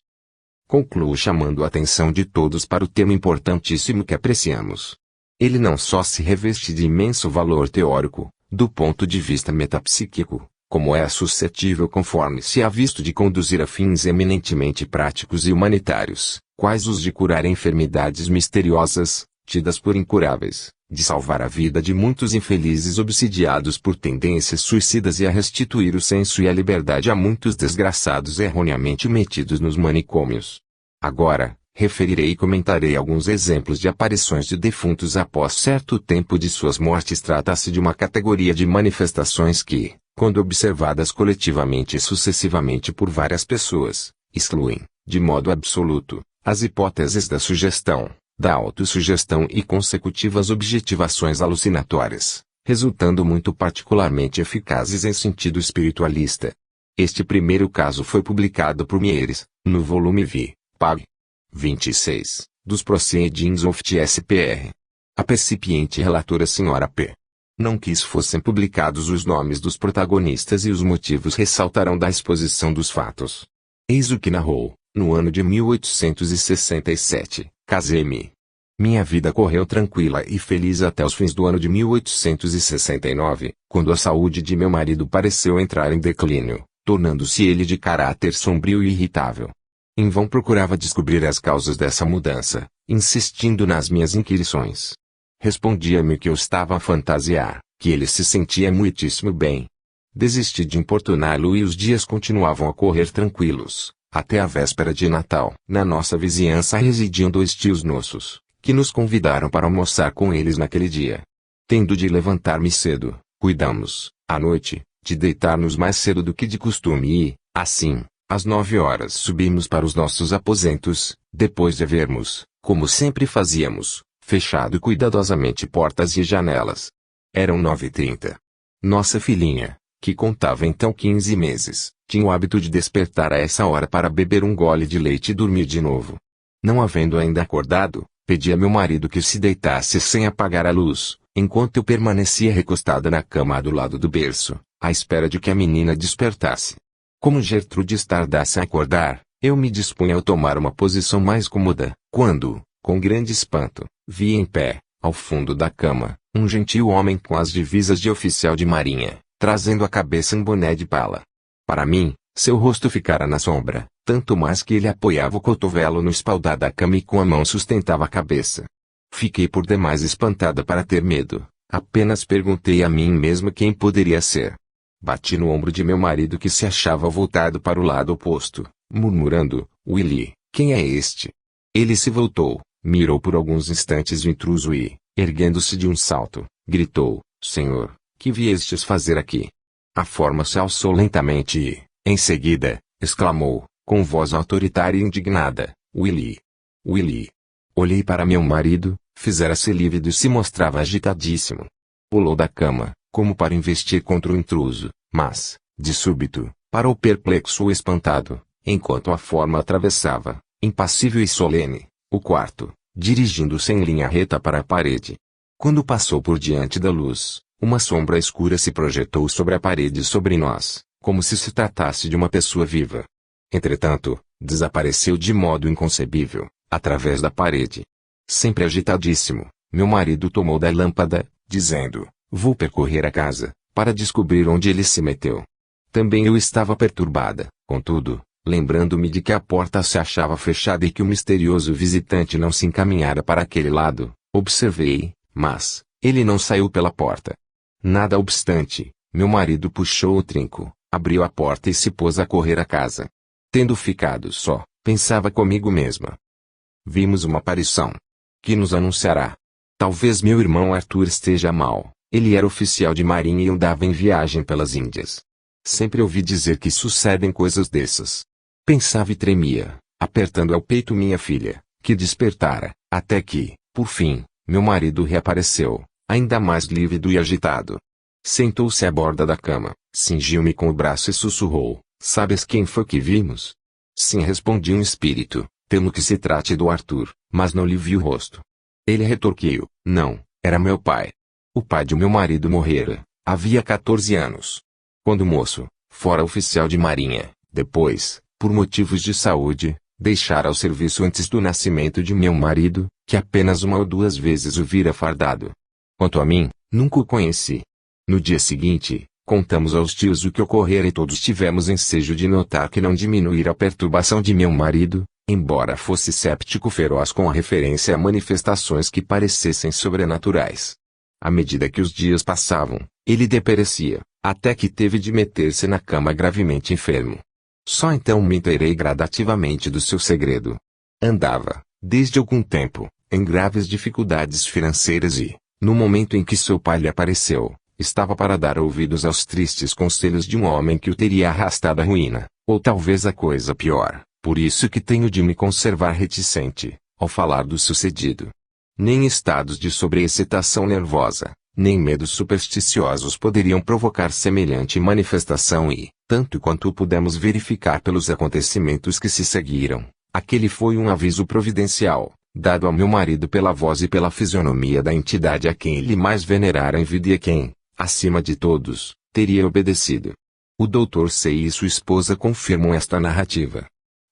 Concluo chamando a atenção de todos para o tema importantíssimo que apreciamos. Ele não só se reveste de imenso valor teórico, do ponto de vista metapsíquico, como é suscetível conforme se há visto de conduzir a fins eminentemente práticos e humanitários, quais os de curar enfermidades misteriosas, tidas por incuráveis, de salvar a vida de muitos infelizes obsidiados por tendências suicidas e a restituir o senso e a liberdade a muitos desgraçados erroneamente metidos nos manicômios. Agora, referirei e comentarei alguns exemplos de aparições de defuntos após certo tempo de suas mortes. Trata-se de uma categoria de manifestações que, quando observadas coletivamente e sucessivamente por várias pessoas, excluem, de modo absoluto, as hipóteses da sugestão, da autossugestão e consecutivas objetivações alucinatórias, resultando muito particularmente eficazes em sentido espiritualista. Este primeiro caso foi publicado por Mieres, no volume V, Pag. 26, dos Proceedings of TSPR. A percipiente relatora Sra. P. não quis fossem publicados os nomes dos protagonistas e os motivos ressaltarão da exposição dos fatos. Eis o que narrou, no ano de 1867, casei-me. Minha vida correu tranquila e feliz até os fins do ano de 1869, quando a saúde de meu marido pareceu entrar em declínio, tornando-se ele de caráter sombrio e irritável. Em vão procurava descobrir as causas dessa mudança, insistindo nas minhas inquirições. Respondia-me que eu estava a fantasiar, que ele se sentia muitíssimo bem. Desisti de importuná-lo e os dias continuavam a correr tranquilos, até a véspera de Natal. Na nossa vizinhança residiam 2 tios nossos, que nos convidaram para almoçar com eles naquele dia. Tendo de levantar-me cedo, cuidamos, à noite, de deitar-nos mais cedo do que de costume e, assim, às 9 horas subimos para os nossos aposentos, depois de havermos, como sempre fazíamos, fechado cuidadosamente portas e janelas. Eram 9h30. Nossa filhinha, que contava então 15 meses, tinha o hábito de despertar a essa hora para beber um gole de leite e dormir de novo. Não havendo ainda acordado, pedi a meu marido que se deitasse sem apagar a luz, enquanto eu permanecia recostada na cama do lado do berço, à espera de que a menina despertasse. Como Gertrude tardasse a acordar, eu me dispunha a tomar uma posição mais cômoda, quando, com grande espanto, vi em pé, ao fundo da cama, um gentil homem com as divisas de oficial de marinha, trazendo à cabeça um boné de pala. Para mim, seu rosto ficara na sombra, tanto mais que ele apoiava o cotovelo no espaldar da cama e com a mão sustentava a cabeça. Fiquei por demais espantada para ter medo. Apenas perguntei a mim mesma quem poderia ser. Bati no ombro de meu marido que se achava voltado para o lado oposto, murmurando: Willie, quem é este? Ele se voltou, mirou por alguns instantes o intruso e, erguendo-se de um salto, gritou: Senhor, que viestes fazer aqui? A forma se alçou lentamente e, em seguida, exclamou, com voz autoritária e indignada: Willie! Willie! Olhei para meu marido, fizera-se lívido e se mostrava agitadíssimo. Pulou da cama, como para investir contra o intruso, mas, de súbito, parou perplexo ou espantado, enquanto a forma atravessava, impassível e solene, o quarto, dirigindo-se em linha reta para a parede. Quando passou por diante da luz, uma sombra escura se projetou sobre a parede sobre nós, como se tratasse de uma pessoa viva. Entretanto, desapareceu de modo inconcebível, através da parede. Sempre agitadíssimo, meu marido tomou da lâmpada, dizendo: Vou percorrer a casa, para descobrir onde ele se meteu. Também eu estava perturbada, contudo, lembrando-me de que a porta se achava fechada e que o misterioso visitante não se encaminhara para aquele lado, observei, mas, ele não saiu pela porta. Nada obstante, meu marido puxou o trinco, abriu a porta e se pôs a correr a casa. Tendo ficado só, pensava comigo mesma. Vimos uma aparição. Que nos anunciará? Talvez meu irmão Arthur esteja mal. Ele era oficial de marinha e andava em viagem pelas Índias. Sempre ouvi dizer que sucedem coisas dessas. Pensava e tremia, apertando ao peito minha filha, que despertara, até que, por fim, meu marido reapareceu, ainda mais lívido e agitado. Sentou-se à borda da cama, cingiu-me com o braço e sussurrou: Sabes quem foi que vimos? Sim, respondi um espírito, temo que se trate do Arthur, mas não lhe vi o rosto. Ele retorquiu: Não, era meu pai. O pai de meu marido morrera, havia 14 anos. Quando moço, fora oficial de marinha, depois, por motivos de saúde, deixara o serviço antes do nascimento de meu marido, que apenas uma ou duas vezes o vira fardado. Quanto a mim, nunca o conheci. No dia seguinte, contamos aos tios o que ocorrera e todos tivemos ensejo de notar que não diminuíra a perturbação de meu marido, embora fosse séptico feroz com a referência a manifestações que parecessem sobrenaturais. À medida que os dias passavam, ele deperecia, até que teve de meter-se na cama gravemente enfermo. Só então me inteirei gradativamente do seu segredo. Andava, desde algum tempo, em graves dificuldades financeiras e, no momento em que seu pai lhe apareceu, estava para dar ouvidos aos tristes conselhos de um homem que o teria arrastado à ruína, ou talvez a coisa pior, por isso que tenho de me conservar reticente, ao falar do sucedido. Nem estados de sobreexcitação nervosa, nem medos supersticiosos poderiam provocar semelhante manifestação e, tanto quanto pudemos verificar pelos acontecimentos que se seguiram, aquele foi um aviso providencial, dado ao meu marido pela voz e pela fisionomia da entidade a quem ele mais venerara em vida e a quem, acima de todos, teria obedecido. O Dr. C. e sua esposa confirmam esta narrativa.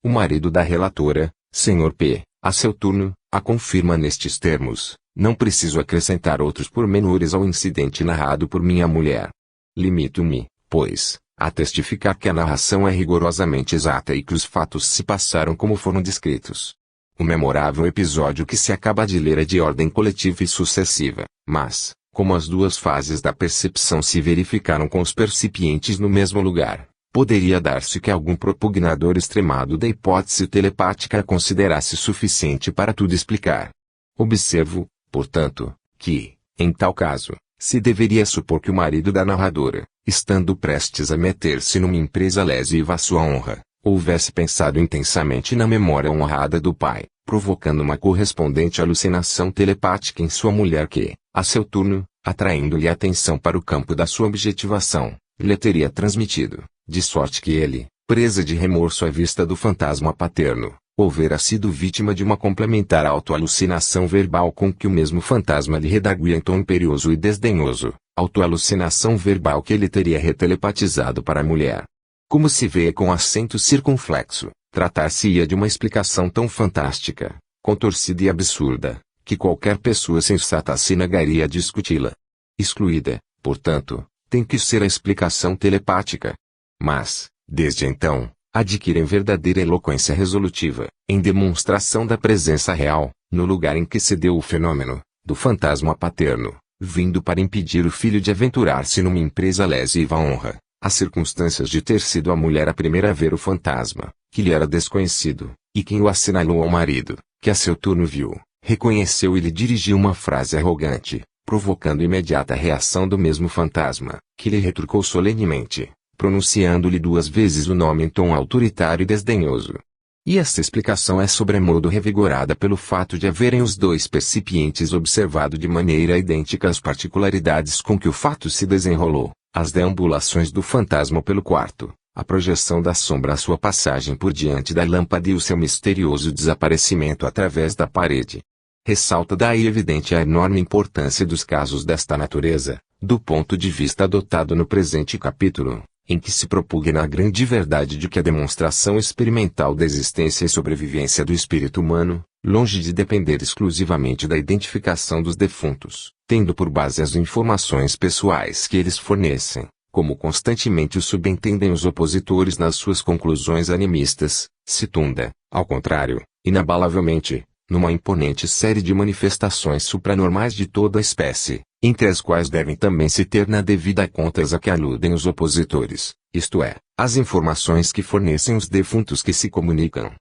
O marido da relatora, Sr. P., a seu turno, a confirma nestes termos: não preciso acrescentar outros pormenores ao incidente narrado por minha mulher. Limito-me, pois, a testificar que a narração é rigorosamente exata e que os fatos se passaram como foram descritos. O memorável episódio que se acaba de ler é de ordem coletiva e sucessiva, mas, como as duas fases da percepção se verificaram com os percipientes no mesmo lugar, poderia dar-se que algum propugnador extremado da hipótese telepática a considerasse suficiente para tudo explicar. Observo, portanto, que, em tal caso, se deveria supor que o marido da narradora, estando prestes a meter-se numa empresa lesiva à sua honra, houvesse pensado intensamente na memória honrada do pai, provocando uma correspondente alucinação telepática em sua mulher que, a seu turno, atraindo-lhe a atenção para o campo da sua objetivação, lhe teria transmitido, de sorte que ele, presa de remorso à vista do fantasma paterno, houvera sido vítima de uma complementar autoalucinação verbal com que o mesmo fantasma lhe redarguia em tom imperioso e desdenhoso, autoalucinação verbal que ele teria retelepatizado para a mulher. Como se vê com acento circunflexo, tratar-se-ia de uma explicação tão fantástica, contorcida e absurda, que qualquer pessoa sensata se negaria a discuti-la. Excluída, portanto, tem que ser a explicação telepática. Mas, desde então, adquirem verdadeira eloquência resolutiva, em demonstração da presença real, no lugar em que se deu o fenômeno, do fantasma paterno, vindo para impedir o filho de aventurar-se numa empresa lesiva à honra, as circunstâncias de ter sido a mulher a primeira a ver o fantasma, que lhe era desconhecido, e quem o assinalou ao marido, que a seu turno viu, reconheceu e lhe dirigiu uma frase arrogante, provocando imediata reação do mesmo fantasma, que lhe retrucou solenemente, pronunciando-lhe 2 vezes o nome em tom autoritário e desdenhoso. E esta explicação é sobremodo revigorada pelo fato de haverem os 2 percipientes observado de maneira idêntica as particularidades com que o fato se desenrolou, as deambulações do fantasma pelo quarto, a projeção da sombra à sua passagem por diante da lâmpada e o seu misterioso desaparecimento através da parede. Ressalta daí evidente a enorme importância dos casos desta natureza, do ponto de vista adotado no presente capítulo, em que se propugna a grande verdade de que a demonstração experimental da existência e sobrevivência do espírito humano, longe de depender exclusivamente da identificação dos defuntos, tendo por base as informações pessoais que eles fornecem, como constantemente o subentendem os opositores nas suas conclusões animistas, se tunda, ao contrário, inabalavelmente, numa imponente série de manifestações supranormais de toda a espécie, entre as quais devem também se ter na devida conta as a que aludem os opositores, isto é, as informações que fornecem os defuntos que se comunicam.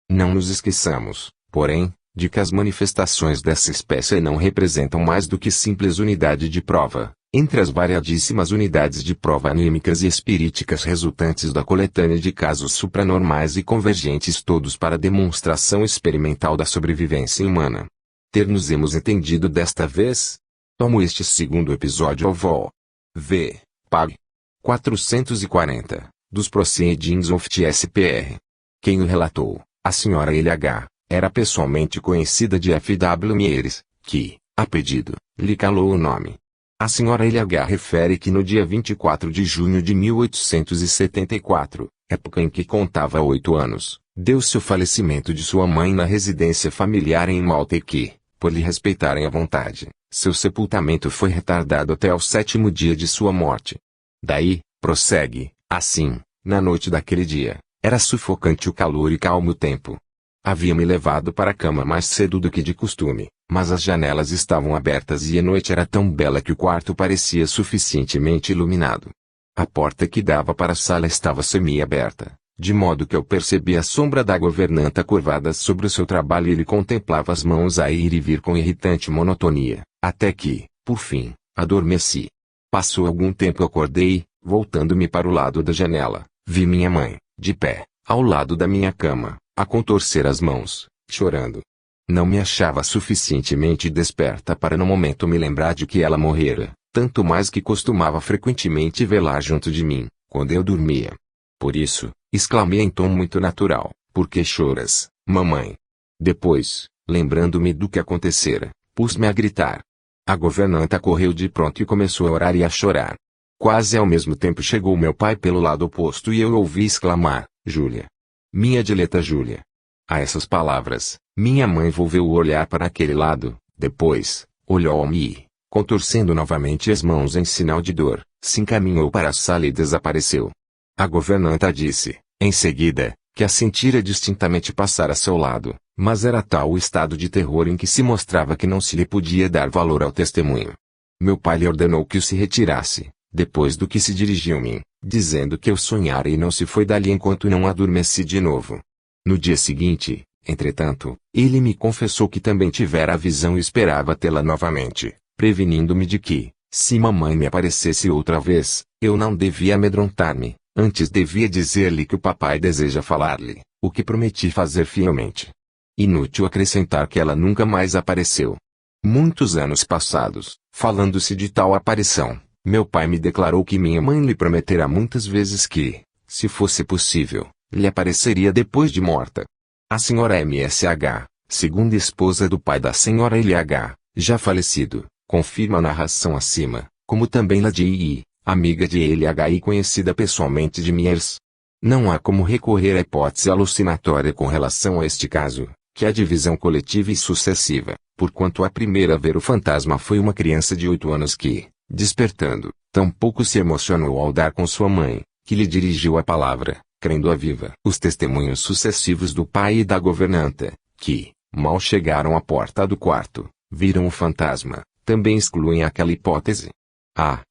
Não nos esqueçamos, porém, de que as manifestações dessa espécie não representam mais do que simples unidade de prova, entre as variadíssimas unidades de prova anímicas e espiríticas resultantes da coletânea de casos supranormais e convergentes todos para a demonstração experimental da sobrevivência humana. Ter-nos-emos entendido desta vez? Tomo este segundo episódio ao vol. V. Pag. 440, dos Proceedings of TSPR. Quem o relatou, a Sra. LH, era pessoalmente conhecida de F.W. Mieres, que, a pedido, lhe calou o nome. A Sra. LH refere que no dia 24 de junho de 1874, época em que contava 8 anos, deu-se o falecimento de sua mãe na residência familiar em Malta e que, por lhe respeitarem a vontade, seu sepultamento foi retardado até ao 7º dia de sua morte. Daí, prossegue, assim, na noite daquele dia, era sufocante o calor e calmo o tempo. Havia-me levado para a cama mais cedo do que de costume, mas as janelas estavam abertas e a noite era tão bela que o quarto parecia suficientemente iluminado. A porta que dava para a sala estava semi-aberta, de modo que eu percebi a sombra da governanta curvada sobre o seu trabalho e ele contemplava as mãos a ir e vir com irritante monotonia, até que, por fim, adormeci. Passou algum tempo acordei, voltando-me para o lado da janela, vi minha mãe, de pé, ao lado da minha cama, a contorcer as mãos, chorando. Não me achava suficientemente desperta para no momento me lembrar de que ela morrera, tanto mais que costumava frequentemente velar junto de mim, quando eu dormia. Por isso, exclamei em tom muito natural, por que choras, mamãe? Depois, lembrando-me do que acontecera, pus-me a gritar. A governanta correu de pronto e começou a orar e a chorar. Quase ao mesmo tempo chegou meu pai pelo lado oposto e eu ouvi exclamar, Júlia. Minha dileta Júlia. A essas palavras, minha mãe volveu o olhar para aquele lado, depois, olhou-me e, contorcendo novamente as mãos em sinal de dor, se encaminhou para a sala e desapareceu. A governanta disse, em seguida, que a sentira distintamente passar a seu lado, mas era tal o estado de terror em que se mostrava que não se lhe podia dar valor ao testemunho. Meu pai lhe ordenou que o se retirasse, depois do que se dirigiu a mim, dizendo que eu sonhara e não se foi dali enquanto não adormeci de novo. No dia seguinte, entretanto, ele me confessou que também tivera a visão e esperava tê-la novamente, prevenindo-me de que, se mamãe me aparecesse outra vez, eu não devia amedrontar-me, antes devia dizer-lhe que o papai deseja falar-lhe, o que prometi fazer fielmente. Inútil acrescentar que ela nunca mais apareceu. Muitos anos passados, falando-se de tal aparição, meu pai me declarou que minha mãe lhe prometera muitas vezes que, se fosse possível, lhe apareceria depois de morta. A Sra. M.S.H., segunda esposa do pai da Sra. L.H., já falecido, confirma a narração acima, como também la de I., amiga de L.H. e conhecida pessoalmente de Mieres. Não há como recorrer à hipótese alucinatória com relação a este caso, que é a divisão coletiva e sucessiva, porquanto a primeira a ver o fantasma foi uma criança de 8 anos que, despertando, tampouco se emocionou ao dar com sua mãe, que lhe dirigiu a palavra, crendo-a viva. Os testemunhos sucessivos do pai e da governanta, que, Mal chegaram à porta do quarto, viram o fantasma, também excluem aquela hipótese.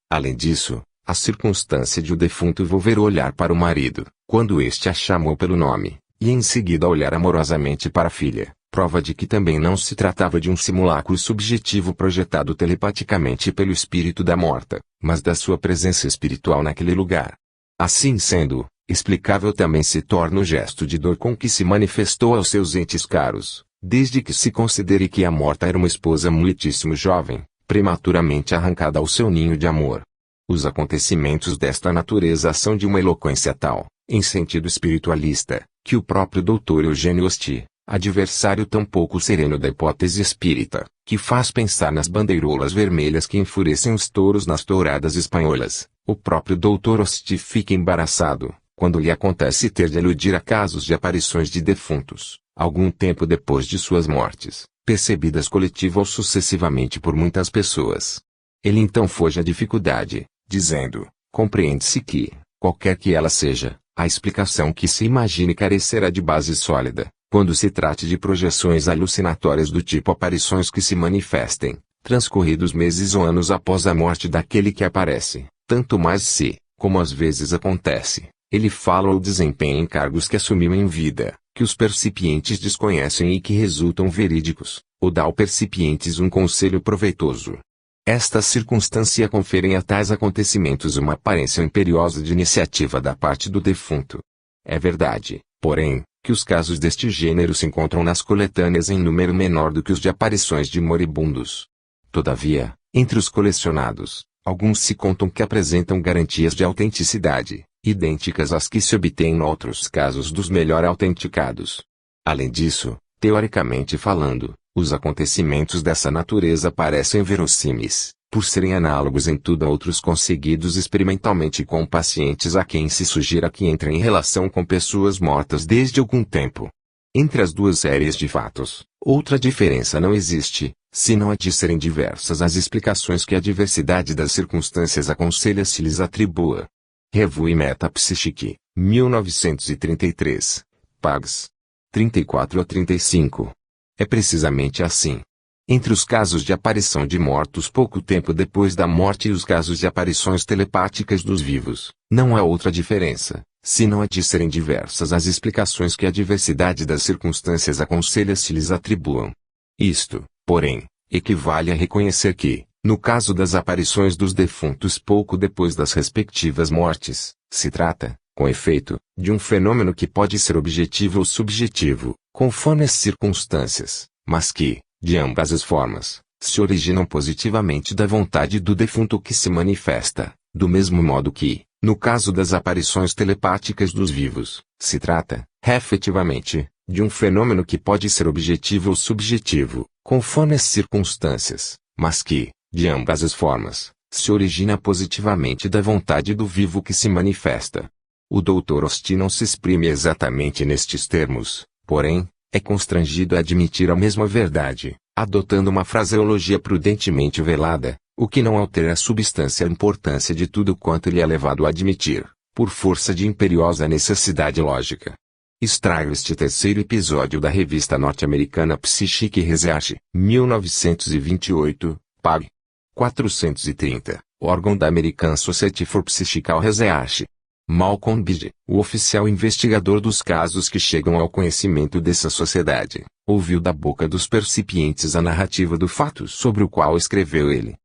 Além disso, a circunstância de o defunto volver olhar para o marido, quando este a chamou pelo nome, e em seguida olhar amorosamente para a filha, prova de que também não se tratava de um simulacro subjetivo projetado telepaticamente pelo espírito da morta, mas da sua presença espiritual naquele lugar. Assim sendo, explicável também se torna o gesto de dor com que se manifestou aos seus entes caros, desde que se considere que a morta era uma esposa muitíssimo jovem, prematuramente arrancada ao seu ninho de amor. Os acontecimentos desta natureza são de uma eloquência tal, em sentido espiritualista, que o próprio Dr. Eugênio Osti, adversário tão pouco sereno da hipótese espírita, que faz pensar nas bandeirolas vermelhas que enfurecem os touros nas touradas espanholas, o próprio Dr. Osti fica embaraçado, quando lhe acontece ter de aludir a casos de aparições de defuntos, algum tempo depois de suas mortes, percebidas coletiva ou sucessivamente por muitas pessoas. Ele então foge à dificuldade, dizendo, compreende-se que, qualquer que ela seja, a explicação que se imagine carecerá de base sólida, quando se trate de projeções alucinatórias do tipo aparições que se manifestem, transcorridos meses ou anos após a morte daquele que aparece, tanto mais se, como às vezes acontece, ele fala ou desempenha encargos que assumiu em vida, que os percipientes desconhecem e que resultam verídicos, ou dá ao percipientes um conselho proveitoso. Esta circunstância conferem a tais acontecimentos uma aparência imperiosa de iniciativa da parte do defunto. É verdade, porém, que os casos deste gênero se encontram nas coletâneas em número menor do que os de aparições de moribundos. Todavia, entre os colecionados, alguns se contam que apresentam garantias de autenticidade, idênticas às que se obtêm em outros casos dos melhor autenticados. Além disso, teoricamente falando, os acontecimentos dessa natureza parecem verossímeis, por serem análogos em tudo a outros conseguidos experimentalmente com pacientes a quem se sugira que entrem em relação com pessoas mortas desde algum tempo. Entre as duas séries de fatos, outra diferença não existe, senão a de serem diversas as explicações que a diversidade das circunstâncias aconselha se lhes atribua. Revue Metapsichique, 1933, pags. 34 a 35. É precisamente assim. Entre os casos de aparição de mortos pouco tempo depois da morte e os casos de aparições telepáticas dos vivos, não há outra diferença, senão a de serem diversas as explicações que a diversidade das circunstâncias aconselha se lhes atribuam. Isto, porém, equivale a reconhecer que, no caso das aparições dos defuntos pouco depois das respectivas mortes, se trata, com efeito, de um fenômeno que pode ser objetivo ou subjetivo, conforme as circunstâncias, mas que, de ambas as formas, se originam positivamente da vontade do defunto que se manifesta, do mesmo modo que, no caso das aparições telepáticas dos vivos, se trata, efetivamente, de um fenômeno que pode ser objetivo ou subjetivo, conforme as circunstâncias, mas que, de ambas as formas, se origina positivamente da vontade do vivo que se manifesta. O Dr. Osti não se exprime exatamente nestes termos, porém, é constrangido a admitir a mesma verdade, adotando uma fraseologia prudentemente velada, o que não altera a substância e a importância de tudo quanto ele é levado a admitir, por força de imperiosa necessidade lógica. Extraio este terceiro episódio da revista norte-americana Psychic Research, 1928, pag. 430, órgão da American Society for Psychical Research. Malcolm Bide, o oficial investigador dos casos que chegam ao conhecimento dessa sociedade, ouviu da boca dos percipientes a narrativa do fato sobre o qual escreveu ele.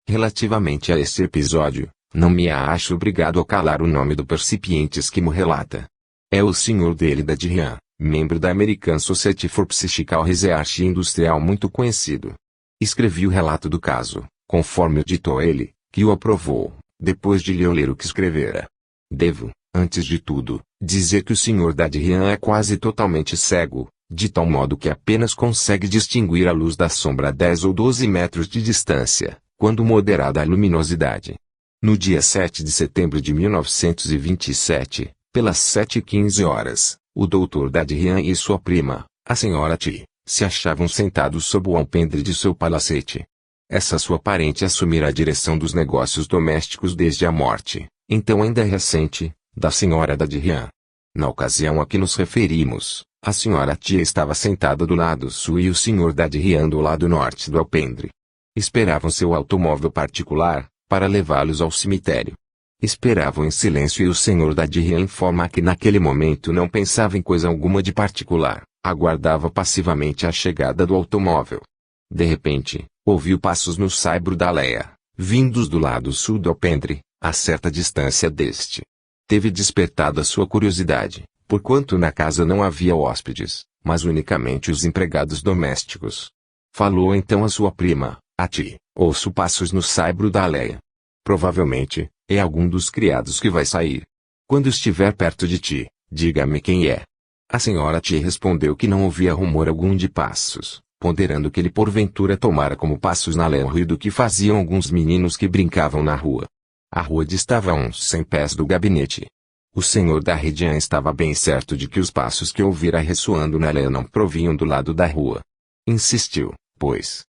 Relativamente a este episódio, não me acho obrigado a calar o nome do percipientes que mo relata. É o Sr. Delida Dirian, membro da American Society for Psychical Research industrial muito conhecido. Escrevi o relato do caso, conforme o ditou ele, que o aprovou, depois de lhe ler o que escrevera. Devo, antes de tudo, dizer que o Sr. Dadrian é quase totalmente cego, de tal modo que apenas consegue distinguir a luz da sombra a 10 ou 12 metros de distância, quando moderada a luminosidade. No dia 7 de setembro de 1927, pelas 7h15, o Dr. Dadrian e sua prima, a Sra. T, se achavam sentados sob o alpendre de seu palacete. Essa sua parente assumira a direção dos negócios domésticos desde a morte, então ainda recente, da Sra. Dadrian. Na ocasião a que nos referimos, a senhora tia estava sentada do lado sul e o senhor Dadrian do lado norte do alpendre. Esperavam seu automóvel particular, para levá-los ao cemitério. Esperavam em silêncio e o senhor Dadrian informa que naquele momento não pensava em coisa alguma de particular, aguardava passivamente a chegada do automóvel. De repente, ouviu passos no saibro da Leia, vindos do lado sul do alpendre, a certa distância deste. Teve despertado a sua curiosidade, porquanto na casa não havia hóspedes, mas unicamente os empregados domésticos. Falou então a sua prima, a ti, ouço passos no saibro da Leia. Provavelmente, é algum dos criados que vai sair. Quando estiver perto de ti, diga-me quem é. A senhora T respondeu que não ouvia rumor algum de passos, ponderando que ele porventura tomara como passos na Leia o ruído que faziam alguns meninos que brincavam na rua. A rua distava a uns 100 pés do gabinete. O senhor Dadrian estava bem certo de que os passos que ouvira ressoando na Leia não provinham do lado da rua. Insistiu, pois.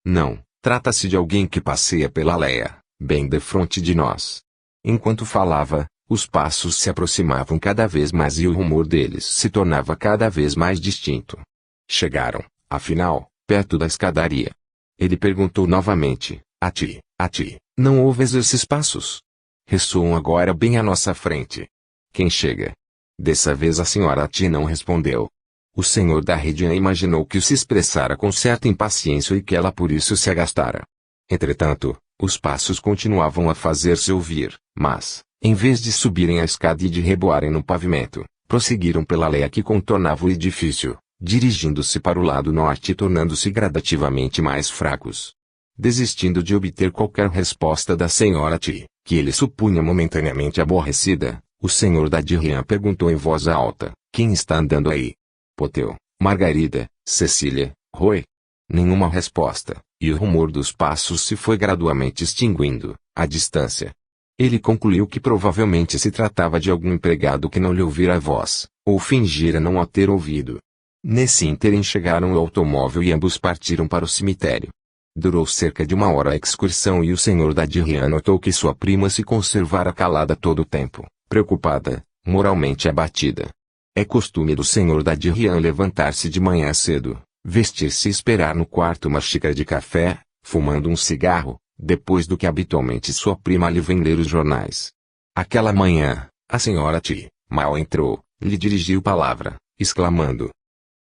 Não, trata-se de alguém que passeia pela Leia, bem defronte de nós. Enquanto falava, os passos se aproximavam cada vez mais e o rumor deles se tornava cada vez mais distinto. Chegaram, afinal, perto da escadaria. Ele perguntou novamente, a ti, não ouves esses passos? Ressoam agora bem à nossa frente. Quem chega? Dessa vez a senhora T não respondeu. O senhor Dadrian imaginou que se expressara com certa impaciência e que ela por isso se agastara. Entretanto, os passos continuavam a fazer-se ouvir, mas, em vez de subirem a escada e de reboarem no pavimento, prosseguiram pela Leia que contornava o edifício, dirigindo-se para o lado norte e tornando-se gradativamente mais fracos. Desistindo de obter qualquer resposta da senhora T, que ele supunha momentaneamente aborrecida, o senhor Dadrian perguntou em voz alta, quem está andando aí? Poteu, Margarida, Cecília, Roy? Nenhuma resposta, e o rumor dos passos se foi gradualmente extinguindo, à distância. Ele concluiu que provavelmente se tratava de algum empregado que não lhe ouvira a voz, ou fingira não a ter ouvido. Nesse ínterim chegaram o automóvel e ambos partiram para o cemitério. Durou cerca de 1 hora a excursão e o senhor Dadrian notou que sua prima se conservara calada todo o tempo, preocupada, moralmente abatida. É costume do senhor Dadrian levantar-se de manhã cedo, vestir-se e esperar no quarto uma xícara de café, fumando um cigarro, depois do que habitualmente sua prima lhe vem ler os jornais. Aquela manhã, a senhora T, mal entrou, lhe dirigiu palavra, exclamando: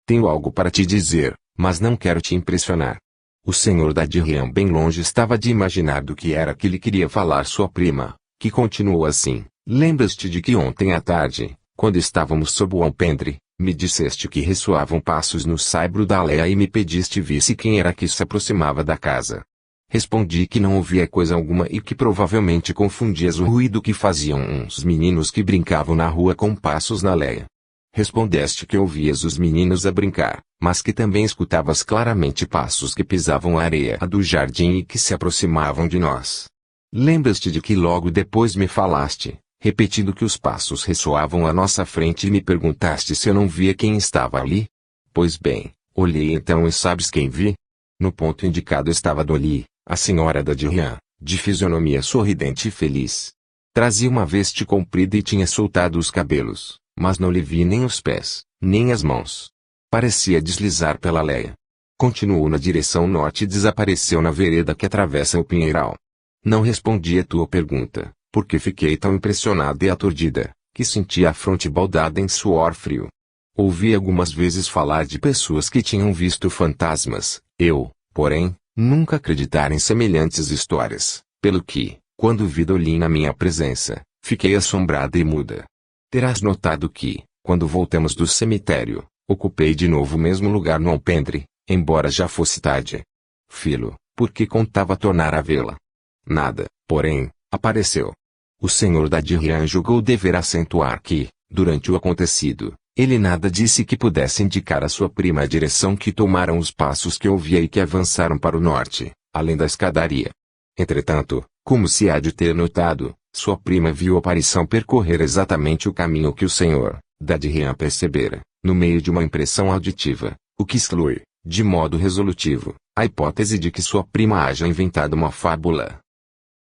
tenho algo para te dizer, mas não quero te impressionar. O senhor Dadrian bem longe estava de imaginar do que era que lhe queria falar sua prima, que continuou assim, lembras-te de que ontem à tarde, quando estávamos sob o alpendre, me disseste que ressoavam passos no saibro da Leia e me pediste visse quem era que se aproximava da casa. Respondi que não ouvia coisa alguma e que provavelmente confundias o ruído que faziam uns meninos que brincavam na rua com passos na Leia. Respondeste que ouvias os meninos a brincar, mas que também escutavas claramente passos que pisavam a areia do jardim e que se aproximavam de nós. Lembras-te de que logo depois me falaste, repetindo que os passos ressoavam à nossa frente e me perguntaste se eu não via quem estava ali? Pois bem, olhei então e sabes quem vi? No ponto indicado estava Dolly, a senhora Dadrian, de fisionomia sorridente e feliz. Trazia uma veste comprida e tinha soltado os cabelos, mas não lhe vi nem os pés, nem as mãos. Parecia deslizar pela Leia. Continuou na direção norte e desapareceu na vereda que atravessa o Pinheiral. Não respondi a tua pergunta, porque fiquei tão impressionada e aturdida, que senti a fronte baldada em suor frio. Ouvi algumas vezes falar de pessoas que tinham visto fantasmas, eu, porém, nunca acreditar em semelhantes histórias, pelo que, quando vi Dolly na minha presença, fiquei assombrada e muda. Terás notado que, quando voltamos do cemitério, ocupei de novo o mesmo lugar no alpendre, embora já fosse tarde. Filo, porque contava tornar a vê-la. Nada, porém, apareceu. O senhor Dadrian julgou dever acentuar que, durante o acontecido, ele nada disse que pudesse indicar à sua prima a direção que tomaram os passos que ouvia e que avançaram para o norte, além da escadaria. Entretanto, como se há de ter notado, sua prima viu a aparição percorrer exatamente o caminho que o senhor Dadrian percebera, no meio de uma impressão auditiva, o que exclui, de modo resolutivo, a hipótese de que sua prima haja inventado uma fábula.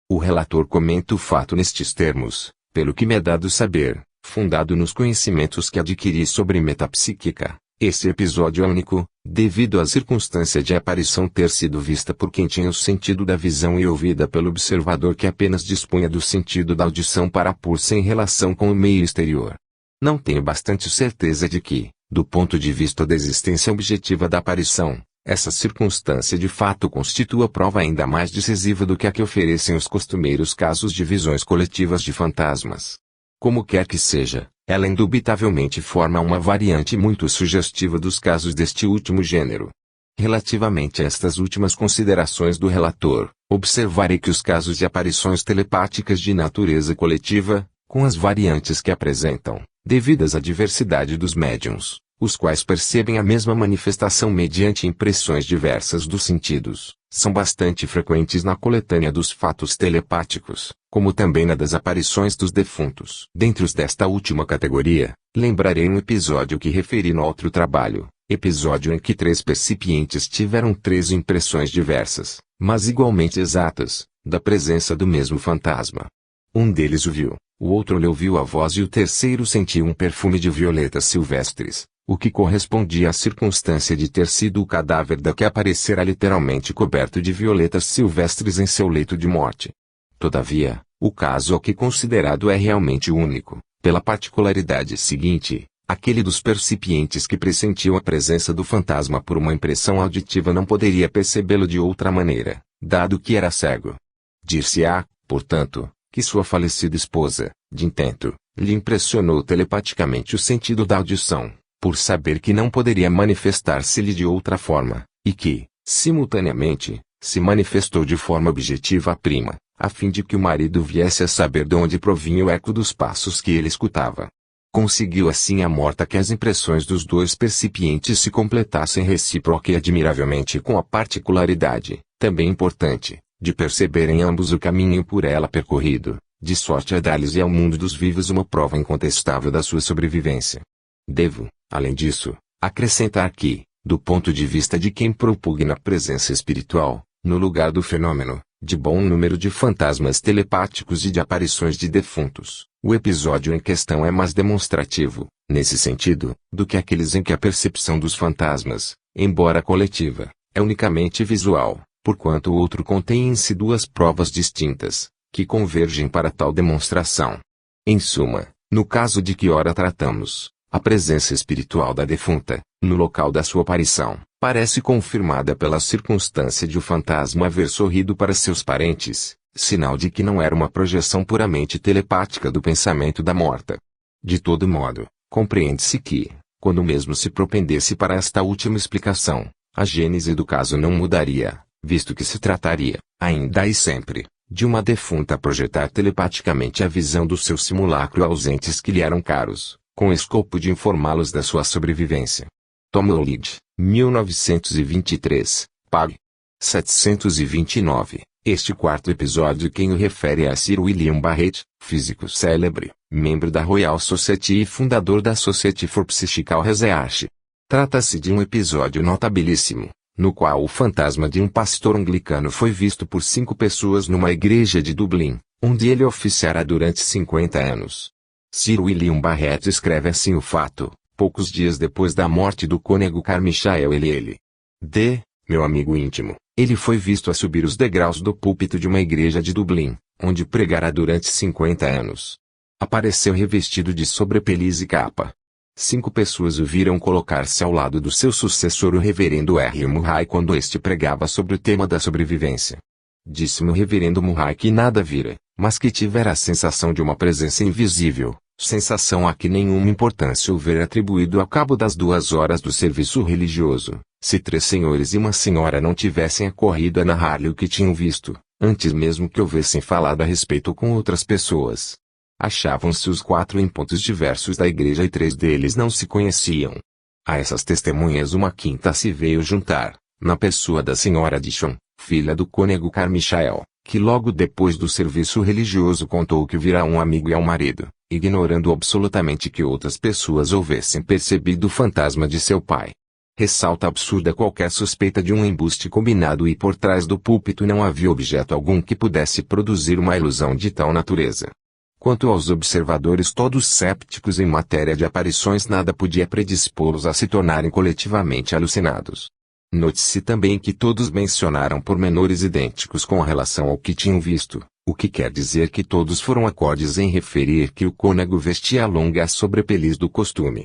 O relator comenta o fato nestes termos: pelo que me é dado saber, Fundado nos conhecimentos que adquiri sobre metapsíquica, esse episódio é único, devido à circunstância de a aparição ter sido vista por quem tinha o sentido da visão e ouvida pelo observador que apenas dispunha do sentido da audição para pôr-se em relação com o meio exterior. Não tenho bastante certeza de que, do ponto de vista da existência objetiva da aparição, essa circunstância de fato constitua prova ainda mais decisiva do que a que oferecem os costumeiros casos de visões coletivas de fantasmas. Como quer que seja, ela indubitavelmente forma uma variante muito sugestiva dos casos deste último gênero. Relativamente a estas últimas considerações do relator, observarei que os casos de aparições telepáticas de natureza coletiva, com as variantes que apresentam, devidas à diversidade dos médiuns, os quais percebem a mesma manifestação mediante impressões diversas dos sentidos, são bastante frequentes na coletânea dos fatos telepáticos, como também na das aparições dos defuntos. Dentre os desta última categoria, lembrarei um episódio que referi no outro trabalho, episódio em que 3 percipientes tiveram 3 impressões diversas, mas igualmente exatas, da presença do mesmo fantasma. Um deles o viu, o outro lhe ouviu a voz e o terceiro sentiu um perfume de violetas silvestres, o que correspondia à circunstância de ter sido o cadáver da que aparecera literalmente coberto de violetas silvestres em seu leito de morte. Todavia, o caso aqui considerado é realmente único, pela particularidade seguinte: aquele dos percipientes que pressentiu a presença do fantasma por uma impressão auditiva não poderia percebê-lo de outra maneira, dado que era cego. Dir-se-á, portanto, que sua falecida esposa, de intento, lhe impressionou telepaticamente o sentido da audição, por saber que não poderia manifestar-se-lhe de outra forma, e que, simultaneamente, se manifestou de forma objetiva à prima, a fim de que o marido viesse a saber de onde provinha o eco dos passos que ele escutava. Conseguiu assim a morta que as impressões dos 2 percipientes se completassem recíproca e admiravelmente com a particularidade, também importante, de perceberem ambos o caminho por ela percorrido, de sorte a dar-lhes e ao mundo dos vivos uma prova incontestável da sua sobrevivência. Devo, além disso, acrescentar que, do ponto de vista de quem propugna a presença espiritual, no lugar do fenômeno, de bom número de fantasmas telepáticos e de aparições de defuntos, o episódio em questão é mais demonstrativo, nesse sentido, do que aqueles em que a percepção dos fantasmas, embora coletiva, é unicamente visual, porquanto o outro contém em si 2 provas distintas, que convergem para tal demonstração. Em suma, no caso de que ora tratamos, a presença espiritual da defunta, no local da sua aparição, parece confirmada pela circunstância de o fantasma haver sorrido para seus parentes, sinal de que não era uma projeção puramente telepática do pensamento da morta. De todo modo, compreende-se que, quando mesmo se propendesse para esta última explicação, a gênese do caso não mudaria, visto que se trataria, ainda e sempre, de uma defunta a projetar telepaticamente a visão do seu simulacro ausentes que lhe eram caros, com o escopo de informá-los da sua sobrevivência. Tom Lolid, 1923, pág. 729. Este 4º episódio quem o refere é Sir William Barrett, físico célebre, membro da Royal Society e fundador da Society for Psychical Research. Trata-se de um episódio notabilíssimo, no qual o fantasma de um pastor anglicano foi visto por 5 pessoas numa igreja de Dublin, onde ele oficiara durante 50 anos. Sir William Barrett escreve assim o fato, poucos dias depois da morte do cônego Carmichael meu amigo íntimo, ele foi visto a subir os degraus do púlpito de uma igreja de Dublin, onde pregara durante 50 anos. Apareceu revestido de sobrepeliz e capa. 5 pessoas o viram colocar-se ao lado do seu sucessor o reverendo R. Murray quando este pregava sobre o tema da sobrevivência. Disse-me o reverendo Murray que nada vira, mas que tivera a sensação de uma presença invisível, sensação a que nenhuma importância houver atribuído ao cabo das 2 horas do serviço religioso, se 3 senhores e uma senhora não tivessem acorrido a narrar-lhe o que tinham visto, antes mesmo que houvessem falado a respeito com outras pessoas. Achavam-se os 4 em pontos diversos da igreja e 3 deles não se conheciam. A essas testemunhas uma quinta se veio juntar, na pessoa da senhora Dishon, filha do cônego Carmichael, que logo depois do serviço religioso contou que vira a um amigo e ao marido, ignorando absolutamente que outras pessoas houvessem percebido o fantasma de seu pai. Ressalta absurda qualquer suspeita de um embuste combinado e por trás do púlpito não havia objeto algum que pudesse produzir uma ilusão de tal natureza. Quanto aos observadores todos cépticos em matéria de aparições, nada podia predispô-los a se tornarem coletivamente alucinados. Note-se também que todos mencionaram pormenores idênticos com relação ao que tinham visto, o que quer dizer que todos foram acordes em referir que o cônego vestia a longa sobrepeliz do costume.